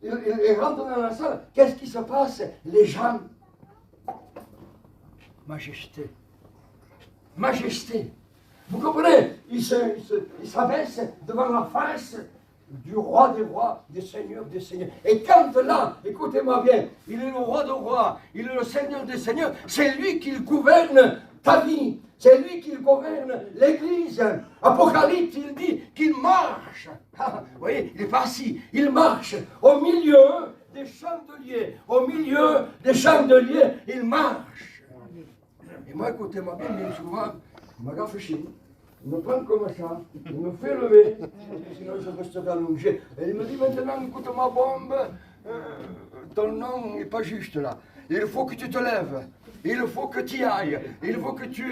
Speaker 1: il rentre dans la salle, qu'est-ce qui se passe? Les gens, majesté. Vous comprenez? Il s'abaisse devant la face du roi des rois, des seigneurs des seigneurs. Et quand là, écoutez-moi bien, il est le roi des rois, il est le seigneur des seigneurs, c'est lui qui gouverne ta vie, c'est lui qui gouverne l'église. Apocalypse, il dit qu'il marche. Vous voyez, il n'est pas assis, il marche au milieu des chandeliers, il marche. Et moi, écoutez-moi bien souvent, il m'a réfléchi. Il me prend comme ça, il me fait lever, parce que sinon je resterai allongé. Et il me dit maintenant, écoute ma bombe, ton nom n'est pas juste là. Il faut que tu te lèves. il faut que tu y ailles, il faut que tu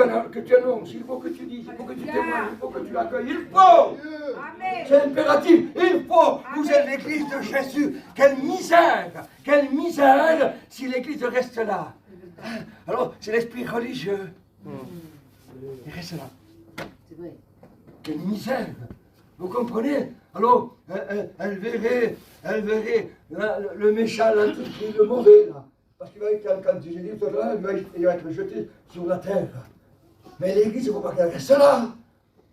Speaker 1: annonces, il faut que tu dises, il faut que tu témoignes, il faut que tu l'accueilles, il faut. C'est impératif, il faut. Vous êtes l'église de Jésus. Quelle misère si l'église reste là. Alors, c'est l'esprit religieux. Il reste là. Quelle misère. Vous comprenez? Alors, elle verrait le méchant, l'antichrist, le mauvais, là. Parce qu'il va être, quand j'ai dit tout à l'heure, il va être jeté sur la terre. Mais l'église, il ne faut pas qu'elle reste là.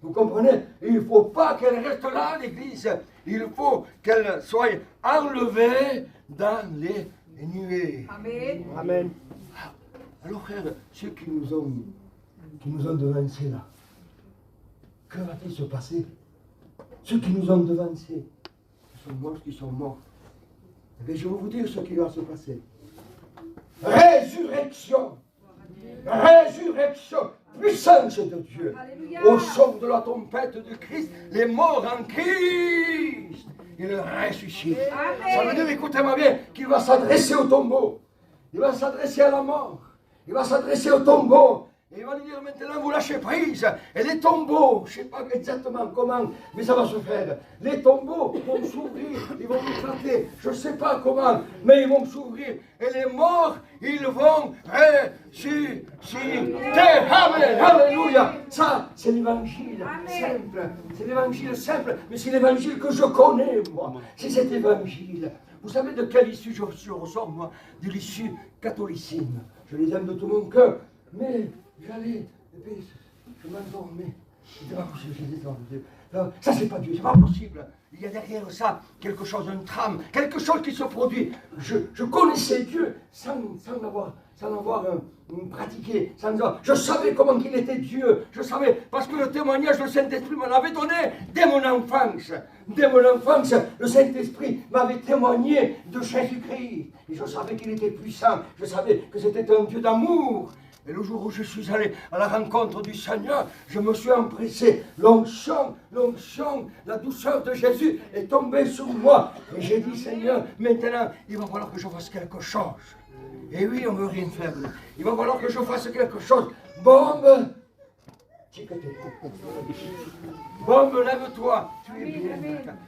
Speaker 1: Vous comprenez? Il ne faut pas qu'elle reste là, l'église. Il faut qu'elle soit enlevée dans les nuées.
Speaker 3: Amen.
Speaker 2: Amen.
Speaker 1: Alors, frère, ceux qui nous ont devancés là, que va-t-il se passer? Ceux qui nous ont devancés, ce sont morts qui sont morts. Eh bien, je vais vous dire ce qui va se passer. Résurrection! Résurrection! Puissance de Dieu!
Speaker 3: Alléluia.
Speaker 1: Au son de la trompette de Christ, les morts en Christ, ils ressuscitent.
Speaker 3: Amen.
Speaker 1: Ça veut dire, écoutez-moi bien, qu'il va s'adresser au tombeau. Il va s'adresser à la mort. Il va s'adresser au tombeau. Et il va lui dire maintenant, vous lâchez prise. Et les tombeaux, je ne sais pas exactement comment, mais ça va se faire. Les tombeaux vont s'ouvrir, ils vont éclater. Je ne sais pas comment, mais ils vont s'ouvrir. Et les morts, ils vont ressusciter. Amen. Alléluia. Ça, c'est l'évangile simple. C'est l'évangile simple, mais c'est l'évangile que je connais, moi. C'est cet évangile. Vous savez de quelle issue je ressors, moi? De l'issue catholicisme. Je les aime de tout mon cœur, mais j'allais, et puis je m'endormais. C'était pas possible, ça c'est pas Dieu, c'est pas possible. Il y a derrière ça quelque chose, un trame, quelque chose qui se produit. Je connaissais Dieu sans l'avoir pratiqué. Je savais comment il était Dieu. Je savais, parce que le témoignage du Saint-Esprit m'en avait donné dès mon enfance. Dès mon enfance, le Saint-Esprit m'avait témoigné de Jésus-Christ. Et je savais qu'il était puissant. Je savais que c'était un Dieu d'amour. Et le jour où je suis allé à la rencontre du Seigneur, je me suis empressé. L'onction, la douceur de Jésus est tombée sur moi. Et j'ai dit, Seigneur, maintenant, il va falloir que je fasse quelque chose. Et oui, on ne veut rien faire. Il va falloir que je fasse quelque chose. Bombe, Bombe, lève-toi. Tu es bien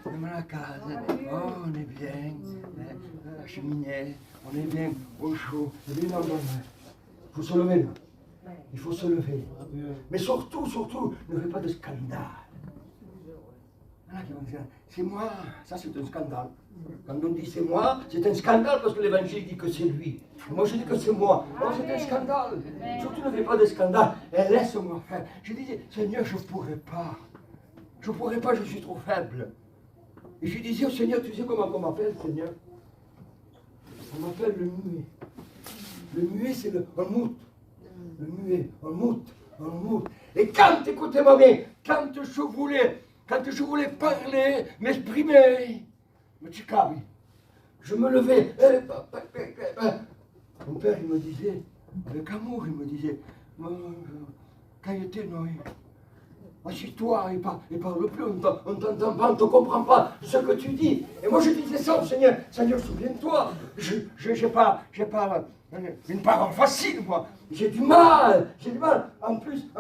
Speaker 1: dans la case. Oh, on est bien. La cheminée, on est bien au chaud. Non. Il faut se lever, là. Il faut se lever. Mais surtout, ne fais pas de scandale. C'est moi, ça c'est un scandale. Quand on dit c'est moi, c'est un scandale parce que l'évangile dit que c'est lui. Moi je dis que c'est moi. Oh, c'est un scandale. Surtout ne fais pas de scandale. Et laisse-moi faire. Je disais, Seigneur, je ne pourrais pas. Je ne pourrais pas, je suis trop faible. Et je disais au Seigneur, tu sais comment on m'appelle, Seigneur? On m'appelle le muet. Le muet, c'est un mout. Le muet, un mout. Et quand, écoutez-moi bien, quand je voulais parler, m'exprimer, je me levais. Mon père, il me disait, avec amour, il me disait, Cailleté, non, assieds-toi et parle plus, on t'entend pas, on ne te comprend pas ce que tu dis. Et moi je disais ça au Seigneur, Seigneur, souviens-toi, j'ai pas une parole facile, moi. J'ai du mal. En plus,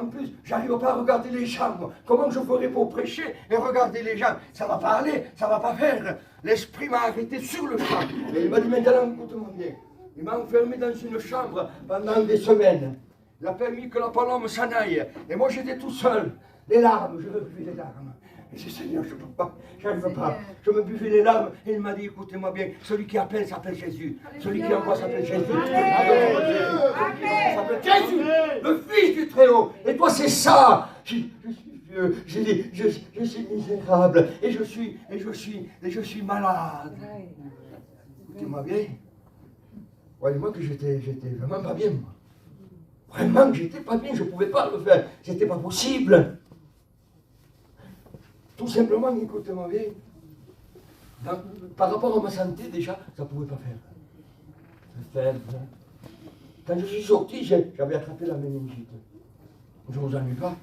Speaker 1: j'arrive pas à regarder les gens, moi. Comment je ferai pour prêcher et regarder les gens? Ça va pas aller, ça va pas faire. L'esprit m'a arrêté sur le champ. Et il m'a dit maintenant, écoute-moi bien. Il m'a enfermé dans une chambre pendant des semaines. Il a permis que la palombe s'en aille. Et moi j'étais tout seul. Les larmes, je me buvais les larmes. Et c'est Seigneur, je ne peux pas, je ne veux pas. Je me buvais les larmes et il m'a dit, écoutez-moi bien, celui qui appelle s'appelle Jésus. Celui qui envoie s'appelle Jésus.
Speaker 3: Amen.
Speaker 1: S'appelle Jésus, le Fils du Très-Haut. Et toi, c'est ça. Je suis vieux, je suis misérable et je suis malade. Écoutez-moi bien. Voyez-moi que j'étais vraiment pas bien, moi. Vraiment que j'étais pas bien, je ne pouvais pas le faire. C'était pas possible. Tout simplement, écoutez-moi bien. Par rapport à ma santé, déjà, ça ne pouvait pas faire. Faible. Quand je suis sorti, j'avais attrapé la méningite. Je ne vous ennuie pas.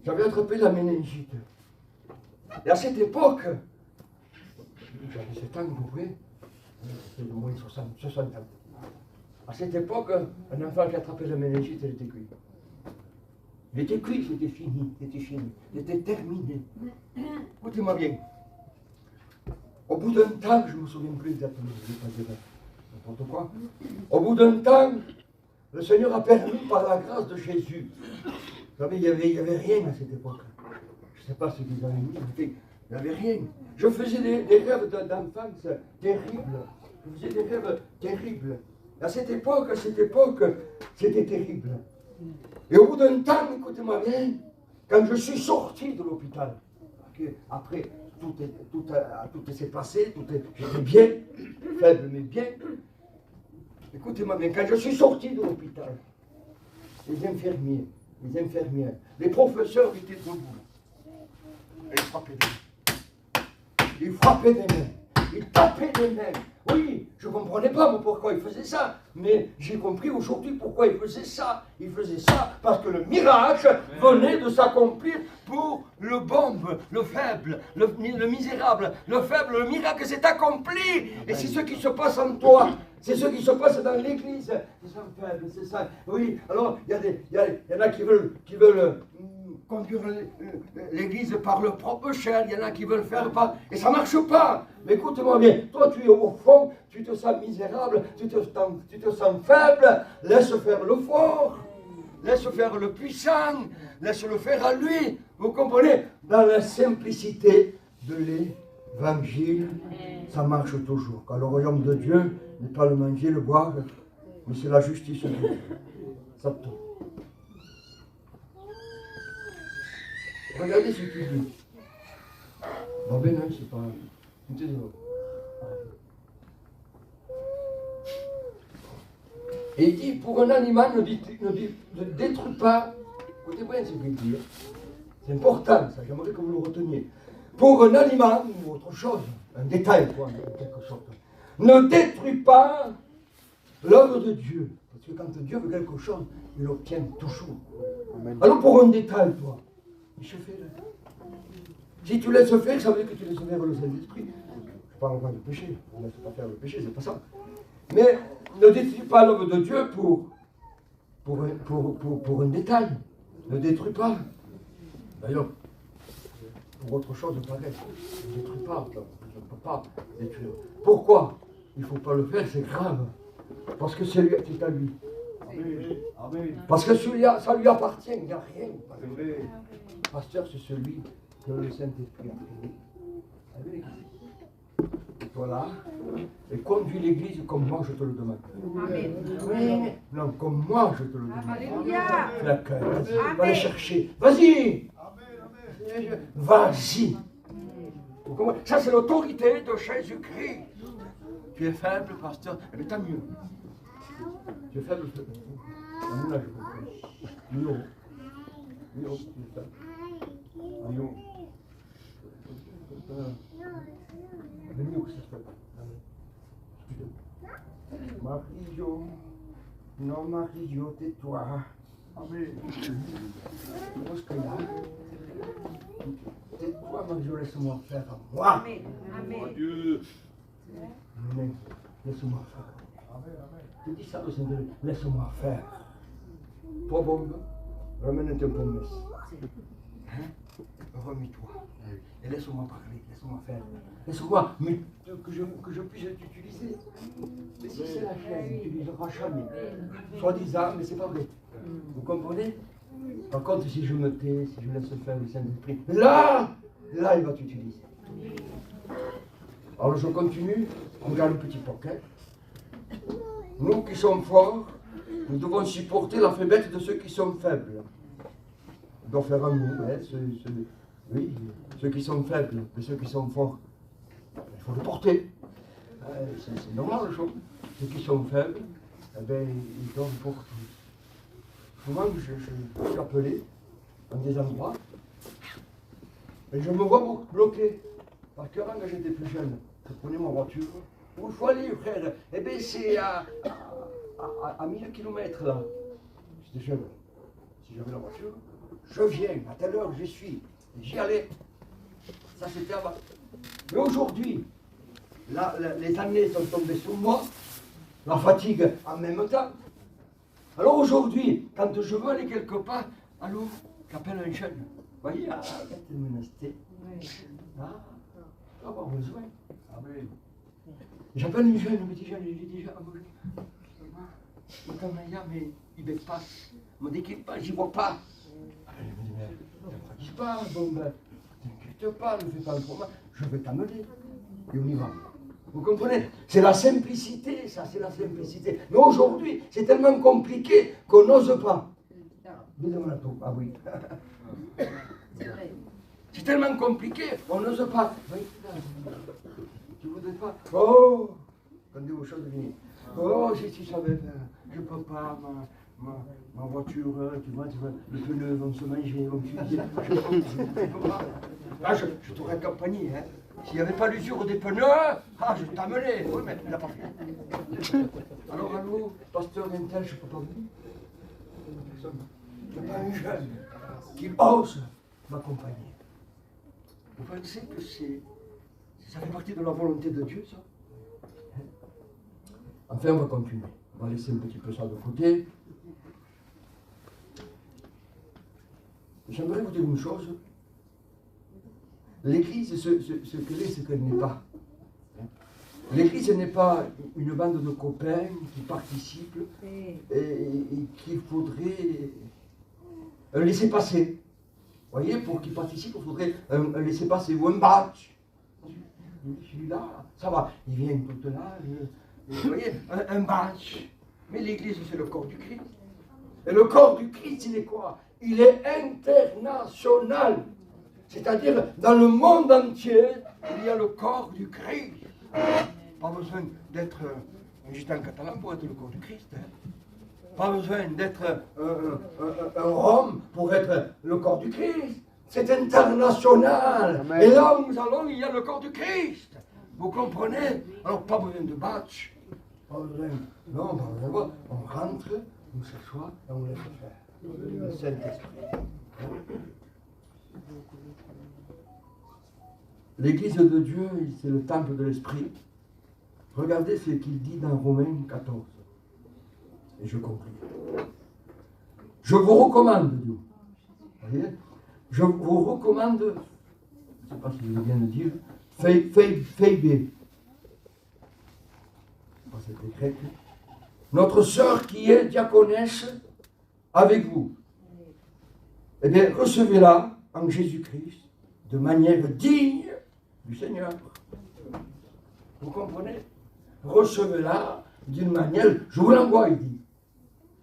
Speaker 1: J'avais attrapé la méningite. Et à cette époque, j'avais 7 ans, vous voyez, c'est au moins 60 ans. À cette époque, un enfant qui attrapait la méningite, il était cuit. Il était cuit, c'était fini, il était terminé. Écoutez-moi bien. Au bout d'un temps, je ne me souviens plus exactement, je ne vais pas dire n'importe quoi. Au bout d'un temps, le Seigneur a permis par la grâce de Jésus. Vous savez, il n'y avait rien à cette époque. Je ne sais pas ce qu'ils avaient mis, il n'y avait rien. Je faisais des rêves d'enfance terribles. Je faisais des rêves terribles. À cette époque, c'était terrible. Et au bout d'un temps, écoutez-moi bien, quand je suis sorti de l'hôpital, après tout s'est passé, j'étais bien, faible mais bien. Écoutez-moi bien, quand je suis sorti de l'hôpital, les infirmiers, les infirmières, les professeurs étaient debout. Et ils frappaient des mains. Ils frappaient des mains. Ils tapaient des mains. Oui, je ne comprenais pas moi, pourquoi ils faisaient ça. Mais j'ai compris aujourd'hui pourquoi ils faisaient ça. Ils faisaient ça parce que le miracle venait de s'accomplir pour le bon, le faible, le misérable, le faible. Le miracle s'est accompli. Et c'est ce qui se passe en toi. C'est ce qui se passe dans l'église. Ils sont faibles, c'est ça. Oui, alors il y en a qui veulent conduire l'église par leur propre chair, il y en a qui veulent faire par... Et ça ne marche pas. Mais écoute-moi bien, toi tu es au fond, tu te sens misérable, tu te sens faible, laisse faire le fort, laisse faire le puissant, laisse-le faire à lui. Vous comprenez? Dans la simplicité de l'évangile, ça marche toujours. Car le royaume de Dieu n'est pas le manger, le boire, mais c'est la justice de Dieu. Ça tombe. Regardez ce qu'il dit. Bon, ben non, c'est pas. Et il dit, pour un animal, ne détruis pas. Écoutez bien ce qu'il dit. C'est important, ça, j'aimerais que vous le reteniez. Pour un animal, ou autre chose, un détail, quoi, en quelque sorte, ne détruis pas l'œuvre de Dieu. Parce que quand Dieu veut quelque chose, il l'obtient toujours. Amen. Alors pour un détail, toi, je fais là. Si tu laisses faire, ça veut dire que tu laisses faire le Saint-Esprit. Je parle pas du péché, on ne laisse pas faire le péché, c'est pas ça. Mais ne détruis pas l'œuvre de Dieu pour un détail. Ne détruis pas. D'ailleurs, pour autre chose, pareil. Ne détruis pas. Je ne peux pas détruire. Pourquoi il ne faut pas le faire? C'est grave. Parce que c'est à lui. Amen. Parce que ça lui appartient, il n'y a rien. Pasteur, c'est celui que le Saint-Esprit a créé. Voilà. Et conduis l'église comme moi je te le demande. Amen. Oui. Non, comme moi je te le demande. Alléluia. Vas-y, va les chercher. Vas-y. Vas-y. Ça, c'est l'autorité de Jésus-Christ. Tu es faible, pasteur. Eh bien, tant mieux. Tu es faible, là, je comprends. Mio, Mario, non Mario, tais-toi. Amen. Tais-toi, Mario, laisse-moi faire à moi. Amen. Amen. Dieu. Amen. Laisse-moi faire. Amen. Je dis ça au Seigneur, laisse-moi faire. Toi, bon, ramène-toi un peu de messe. Hein? Remis-toi. Et laisse-moi parler, laisse-moi faire. Laisse-moi que je puisse t'utiliser. Mais si c'est la chaise, tu ne l'utiliseras jamais. Soi-disant, mais c'est pas vrai. Vous comprenez? Par contre, si je me tais, si je laisse faire le Saint-Esprit, là, il va t'utiliser. Alors je continue, on regarde le petit pocket. Nous qui sommes forts, nous devons supporter la faiblesse de ceux qui sont faibles. On doit faire un mot, hein, ceux qui sont faibles, de ceux qui sont forts. Il faut le porter. C'est normal, le chose. Ceux qui sont faibles, eh bien, ils doivent porter. Souvent, je suis appelé dans des endroits et je me vois bloqué. Parce que quand j'étais plus jeune, je prenais ma voiture. Où il faut aller, frère? Eh bien, c'est à 1000 km là. J'étais jeune. Si j'avais la voiture, je viens, à telle heure j'y suis. J'y allais. Ça c'était avant. Mais aujourd'hui, là, les années sont tombées sur moi. la fatigue en même temps. Alors aujourd'hui, quand je veux aller quelque part, allô, j'appelle un jeune. Vous voyez, ah, il y a menacé. Ah, tu vas avoir besoin. Ah oui. J'appelle une jeune, un petit jeune, je lui dis déjà, mais il ne bec pas. Il me dit qu'il pas, j'y vois pas. Ah, je me dis, mais ne dis pas, bon ben, t'inquiète pas, ne fais pas le problème, je vais t'amener. Et on y va. Vous comprenez? C'est la simplicité, ça, c'est la simplicité. Mais aujourd'hui, c'est tellement compliqué qu'on n'ose pas. Ah oui. C'est tellement compliqué, on n'ose pas. Tu ne voudrais pas? Oh, quand vos choses viennent. Oh, si tu savais, je ne peux pas, ma voiture, tu vois, les pneus vont se manger, comme tu disais. Je ne peux pas. Là, je t'aurais accompagné, hein. S'il n'y avait pas l'usure des pneus, je t'amenais. Oui, mais il n'a pas fait. Alors, allô, pasteur Intel, je ne peux pas venir. Il n'y a pas un jeune qui ose m'accompagner. Vous pensez que ça fait partie de la volonté de Dieu, ça? Enfin, on va continuer. On va laisser un petit peu ça de côté. J'aimerais vous dire une chose. L'Église, ce qu'elle est, ce qu'elle n'est pas. L'Église n'est pas une bande de copains qui participent et qu'il faudrait laisser passer. Vous voyez, pour qu'ils participent, il faudrait un laisser passer ou un badge. Celui-là, ça va, il vient tout là. Vous voyez, un badge. Mais l'Église, c'est le corps du Christ. Et le corps du Christ, il est quoi? Il est international. C'est-à-dire, dans le monde entier, il y a le corps du Christ. Pas besoin d'être un gitan catalan pour être le corps du Christ. Hein. Pas besoin d'être un Rome pour être le corps du Christ. C'est international. Amen. Et là où nous allons, il y a le corps du Christ. Vous comprenez? Alors, pas besoin de badge. Pas besoin. Non, pas besoin. On rentre, on s'assoit et on laisse faire. Le Saint-Esprit. L'Église de Dieu, c'est le temple de l'Esprit. Regardez ce qu'il dit dans Romains 14. Et je conclue. Je vous recommande, Dieu. Voyez, je vous recommande, je ne sais pas si je viens de dire, Phoebe. C'est grec. Notre sœur qui est diaconesse avec vous. Eh bien, recevez-la en Jésus-Christ de manière digne du Seigneur. Vous comprenez? Recevez-la d'une manière, je vous l'envoie, il dit.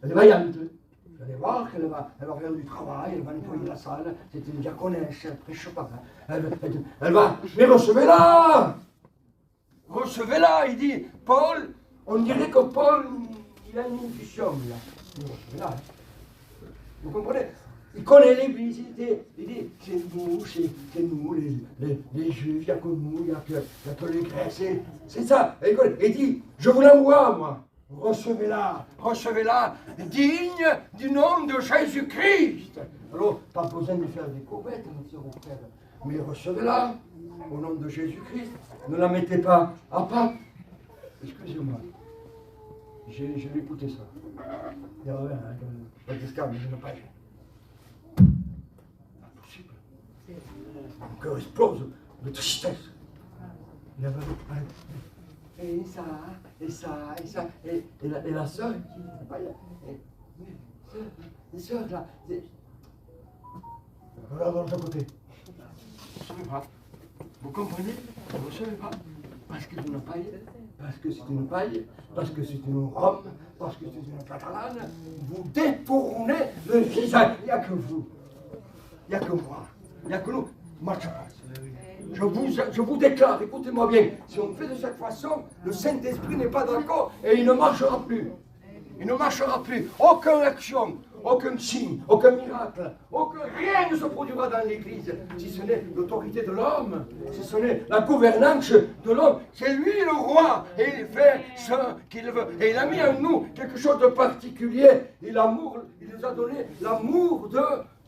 Speaker 1: Elle est vaillante. Vous allez voir qu'elle va faire du travail, elle va nettoyer la salle, c'est une diaconesse, elle ne prêche pas. Elle va, mais recevez-la! Recevez-la, il dit. Paul, on dirait que Paul, il a une intuition, là. Recevez-la. Vous comprenez? Il connaît l'Église, il dit, c'est nous, les Juifs, il n'y a que nous, il n'y a que les Grecs, c'est ça. Il dit, je vous l'envoie, moi. Recevez-la, digne du nom de Jésus-Christ. Alors, pas besoin de faire des courbettes, mon sœur ou frère, mais recevez-la au nom de Jésus-Christ. Ne la mettez pas à part. Excusez-moi, j'ai écouté ça. Il y a rien, pas d'escale, mais je n'ai pas vu. Impossible. Mon cœur explose de tristesse. Et ça, et la sœur qui les sœurs là, regarde de l'autre côté. Vous ne savez pas. Vous comprenez? Vous ne savez pas. Parce que c'est une paille, parce que c'est une paille, parce que c'est une Rome, parce que c'est une catalane, vous détournez le visage. Il n'y a que vous. Il n'y a que moi. Il n'y a que nous. Moi, je pense. Je vous déclare, écoutez-moi bien, si on fait de cette façon, le Saint-Esprit n'est pas d'accord et il ne marchera plus. Il ne marchera plus. Aucune action, aucun signe, aucun miracle, rien ne se produira dans l'Église, si ce n'est l'autorité de l'homme, si ce n'est la gouvernance de l'homme. C'est lui le roi et il fait ce qu'il veut. Et il a mis en nous quelque chose de particulier. Il nous a donné l'amour de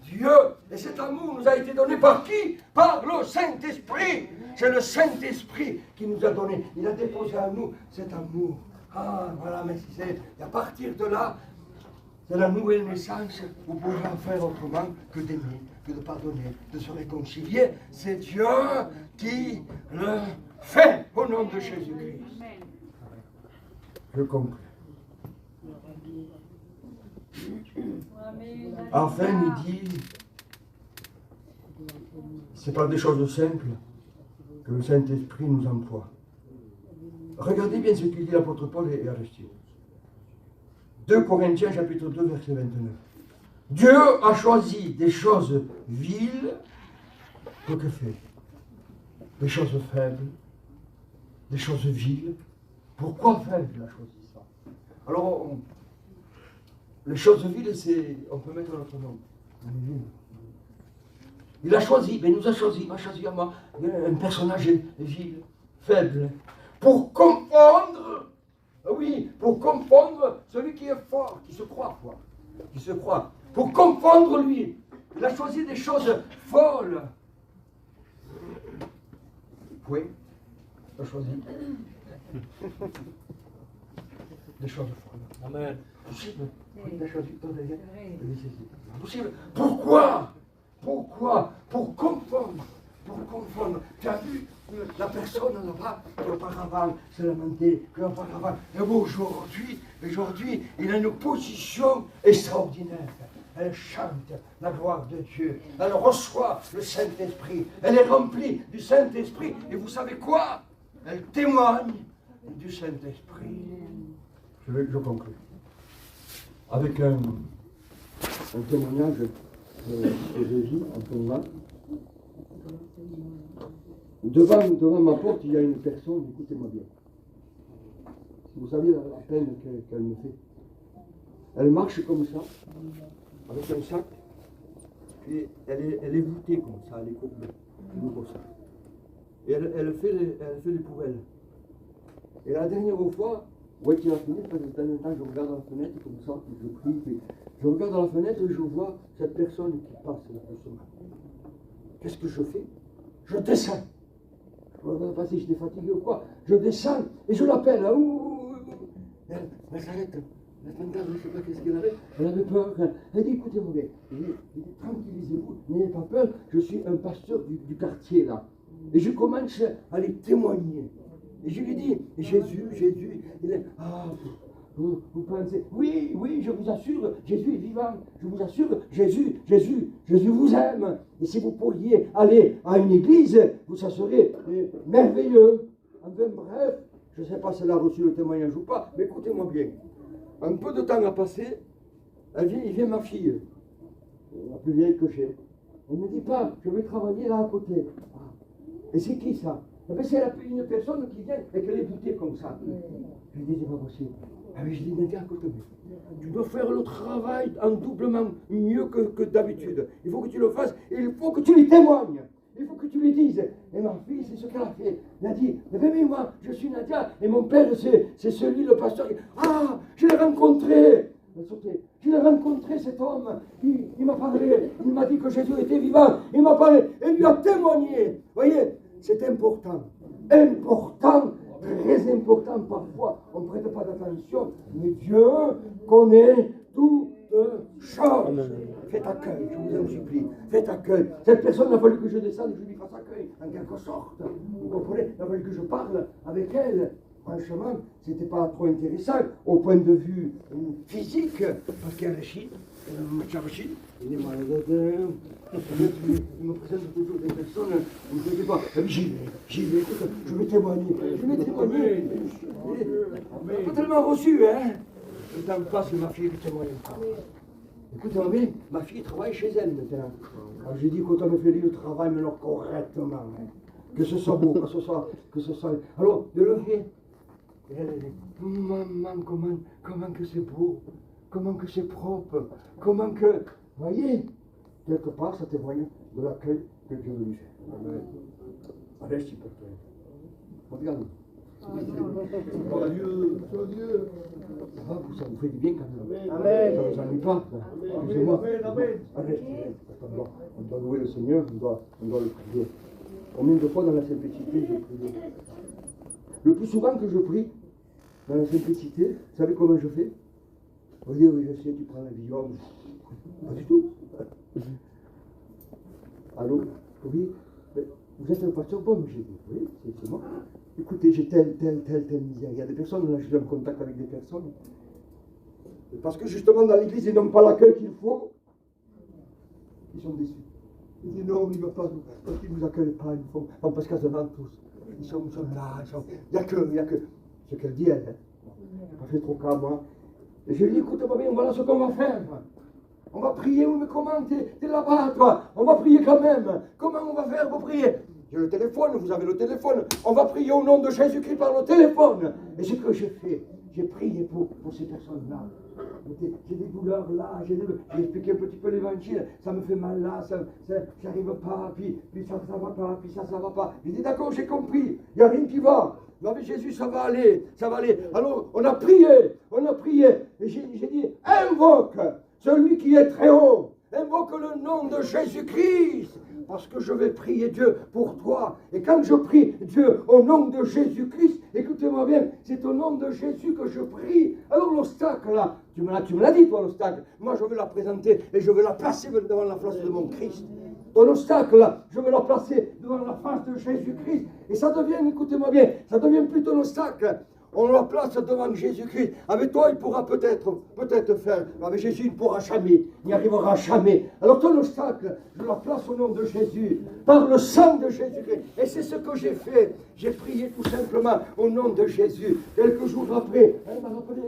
Speaker 1: Dieu. Et cet amour nous a été donné par qui? Par le Saint-Esprit. C'est le Saint-Esprit qui nous a donné. Il a déposé en nous cet amour Ah, voilà, mais c'est. Et à partir de là, c'est la nouvelle naissance. Vous pouvez en faire autrement que d'aimer, que de pardonner, de se réconcilier. C'est Dieu qui le fait au nom de Jésus-Christ. Je conclue. Enfin, il dit, c'est pas des choses simples que le Saint-Esprit nous emploie. Regardez bien ce qu'il dit l'apôtre Paul et Aristide. 2 Corinthiens chapitre 2 verset 29. Dieu a choisi des choses viles pour que fait des choses faibles, des choses viles. Pourquoi faible il a choisi ça? Alors, les choses viles, c'est, on peut mettre notre nom. Il a choisi, mais il nous a choisi, il m'a choisi à moi, un personnage vil, faible, pour confondre, oui, pour confondre celui qui est fort, qui se croit fort, qui se croit, pour confondre lui. Il a choisi des choses folles. Oui, il a choisi des choses folles. Amen. Possible. Il a choisi possible. Pourquoi? Pourquoi? Pour confondre. Pour confondre. Tu as vu la personne là-bas qui auparavant se lamentait, qui auparavant. Et aujourd'hui, il a une position extraordinaire. Elle chante la gloire de Dieu. Elle reçoit le Saint-Esprit. Elle est remplie du Saint-Esprit. Et vous savez quoi? Elle témoigne du Saint-Esprit. Je conclue. Avec un témoignage de Jésus en tournant. Devant ma porte, il y a une personne, écoutez-moi bien. Vous savez la peine qu'elle me fait. Elle marche comme ça, avec un sac, puis elle est voûtée comme ça, elle est courbée, un nouveau sac. Et elle fait les poubelles. Et la dernière fois, où est-il la fenêtre, parce que de temps en temps, je regarde dans la fenêtre, comme ça, puis je prie, puis je regarde dans la fenêtre et je vois cette personne qui passe là, doucement. Qu'est-ce que je fais? Je descends. Je ne sais pas si j'étais fatigué ou quoi. Je descends et je l'appelle. Elle s'arrête. La fantôme, je ne sais pas qu'est-ce qu'elle avait. Elle avait peur. Elle dit, écoutez-moi bien. Elle dit, tranquillisez-vous, n'ayez pas peur. Je suis un pasteur du quartier là. Et je commence à les témoigner. Et je lui dis, Jésus, il est... Ah, vous pensez, oui, je vous assure, Jésus est vivant. Je vous assure, Jésus vous aime. Et si vous pourriez aller à une église, ça serait merveilleux. Enfin bref, je ne sais pas si elle a reçu le témoignage ou pas, mais écoutez-moi bien. Un peu de temps a passé, il vient ma fille, la plus vieille que j'ai. Elle ne me dit pas, je vais travailler là à côté. Ah. Et c'est qui ça? C'est une personne qui vient et qu'elle est boutée comme ça. Je lui dis, c'est pas possible. Ah oui, je dis, Nadia, écoute-moi. Tu dois faire le travail en doublement mieux que d'habitude. Il faut que tu le fasses et il faut que tu lui témoignes. Il faut que tu lui dises. Et ma fille, c'est ce qu'elle a fait. Elle a dit, mais moi, je suis Nadia et mon père, c'est celui, le pasteur. Ah, je l'ai rencontré. Je l'ai rencontré, cet homme. Il m'a parlé. Il m'a dit que Jésus était vivant. Il m'a parlé et lui a témoigné. Vous voyez, c'est important. Important. Très important parfois, on ne prête pas d'attention, mais Dieu connaît toutes choses. Faites accueil, je vous en supplie, faites accueil. Cette personne n'a fallu que je descende et que je lui fasse accueil, en quelque sorte. Vous comprenez? Il a fallu que je parle avec elle. Franchement, ce n'était pas trop intéressant au point de vue physique, parce qu'elle est chine, il est malade. Il me présente toujours des personnes, on ne sait pas. J'y vais, écoute, je vais témoigner. Il n'a pas tellement reçu, hein. Le temps passe, ma fille ne témoigne pas. Écoutez-moi bien, ma fille travaille chez elle maintenant. Alors j'ai dit, quand on me fait dire le travail, mais alors correctement. Hein. Que ce soit beau, que ce soit. Alors, de le faire. Et elle dit, maman, comment que c'est beau, comment que c'est propre, comment que. Vous voyez, quelque part, ça témoigne de l'accueil que Dieu veut lui faire. Amen. Allez, s'il te plaît. Regarde. Dieu. Ça vous fait du bien quand même. Amen. Ça ne vous ennuie pas. Excusez-moi. Allez, on doit louer le Seigneur, on doit le prier. Combien de fois dans la simplicité j'ai prié? Le plus souvent que je prie, dans la simplicité. Vous savez comment je fais? Vous dites, oui, je sais, tu prends l'avion. Pas du tout. Allô? Oui? Mais vous êtes le pasteur Bon, j'ai dit. Oui, c'est moi. Écoutez, j'ai telle misère. Il y a des personnes, là, je suis en contact avec des personnes. Parce que justement, dans l'église, ils n'ont pas l'accueil qu'il faut. Ils sont déçus. Ils disent non, il ne va pas nous. Parce qu'ils ne nous accueillent pas, ils font. Non, parce qu'elles demandent tous. Ils sont là, il n'y a que. Ce qu'elle dit, elle. Ça fait trop qu'à moi. Et je lui dis, écoute-moi bien, voilà ce qu'on va faire. On va prier, oui, mais comment? T'es là-bas, toi. On va prier quand même. Comment on va faire pour prier? J'ai le téléphone, vous avez le téléphone. On va prier au nom de Jésus-Christ par le téléphone. Et ce que j'ai fait, j'ai prié pour ces personnes-là. J'ai des douleurs là, j'ai expliqué un petit peu l'évangile, ça me fait mal là, j'arrive pas, puis ça va pas, puis ça va pas. J'ai dit d'accord, j'ai compris, il n'y a rien qui va. Non mais Jésus, ça va aller, ça va aller. Alors on a prié, et j'ai dit, invoque celui qui est très haut, invoque le nom de Jésus-Christ. Parce que je vais prier Dieu pour toi. Et quand je prie Dieu au nom de Jésus-Christ, écoutez-moi bien, c'est au nom de Jésus que je prie. Alors l'obstacle là, tu me l'as dit toi l'obstacle. Moi je veux la présenter et je veux la placer devant la face de mon Christ. Ton obstacle là, je veux la placer devant la face de Jésus-Christ. Et ça devient, écoutez-moi bien, ça devient plus ton obstacle. On la place devant Jésus-Christ. Avec toi, il pourra peut-être faire. Mais avec Jésus, il ne pourra jamais. Il n'y arrivera jamais. Alors ton obstacle, je la place au nom de Jésus. Par le sang de Jésus-Christ. Et c'est ce que j'ai fait. J'ai prié tout simplement au nom de Jésus. Quelques jours après, elle m'a rappelé,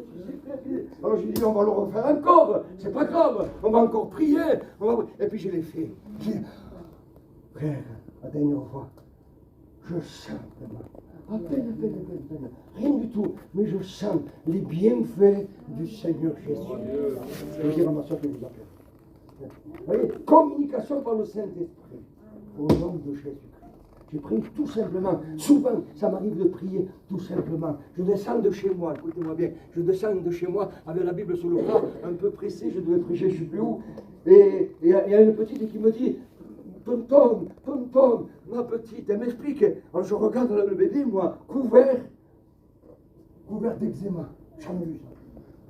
Speaker 1: alors j'ai dit, on va le refaire encore. C'est pas grave. On va encore prier. Et puis je l'ai fait. Frère, la dernière fois, je sens vraiment. À peine. Rien du tout. Mais je sens les bienfaits du Seigneur Jésus. Je vais dire à ma soeur que vous appelle. Vous voyez, communication par le Saint-Esprit. Au nom de Jésus-Christ. Je prie tout simplement. Souvent, ça m'arrive de prier tout simplement. Je descends de chez moi, écoutez-moi bien. Je descends de chez moi avec la Bible sous le bras, un peu pressé. Je devais prêcher, je ne sais plus où. Et il y a une petite qui me dit, Tonton, ma petite, elle m'explique. Alors je regarde le bébé, moi, couvert d'eczéma. J'ai jamais vu ça.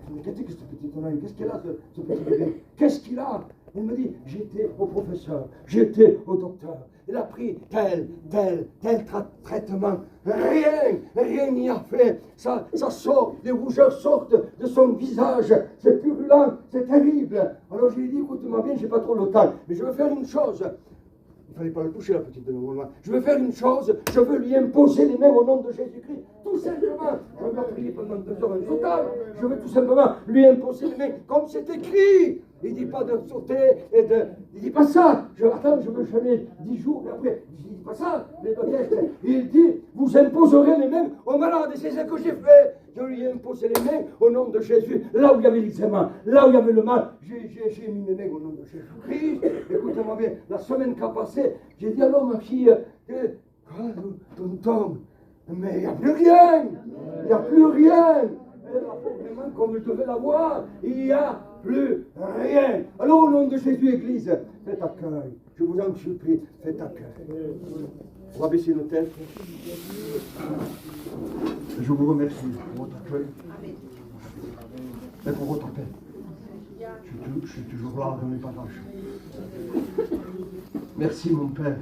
Speaker 1: Je me dis, qu'est-ce que ce petit tonton, qu'est-ce qu'il a, ce petit bébé? Qu'est-ce qu'il a? Elle me dit, j'étais au professeur, j'étais au docteur. Il a pris tel traitement. Rien n'y a fait. Ça sort, les rougeurs sortent de son visage. C'est purulent, c'est terrible. Alors je lui ai dit, écoute-moi bien, j'ai pas trop le temps, mais je veux faire une chose. Il ne fallait pas le toucher, la petite de nouveau. Je veux faire une chose, je veux lui imposer les mains au nom de Jésus-Christ. Tout simplement. Je vais prier pendant 2 heures en total. Je veux tout simplement lui imposer les mains, comme c'est écrit. Il ne dit pas de sauter et de. Il ne dit pas ça. Attends, je veux jeûner 10 jours, et après, il ne dit pas ça. Mais peut-être, il dit, vous imposerez les mains aux malades. Et c'est ce que j'ai fait. Je lui ai imposé les mains au nom de Jésus. Là où il y avait l'eczéma, là où il y avait le mal, j'ai mis mes mains au nom de Jésus-Christ. Écoutez-moi bien, la semaine qui a passé, j'ai dit alors ma fille, tonton, mais il n'y a plus rien. Il n'y a plus rien. Elle a vraiment comme je devais l'avoir. Il n'y a plus rien. Alors au nom de Jésus, Église, faites accueil. Je vous en supplie, faites accueil. On va baisser nos têtes. Je vous remercie pour votre accueil et pour votre appel. Je suis toujours là dans mes parages. Merci mon Père.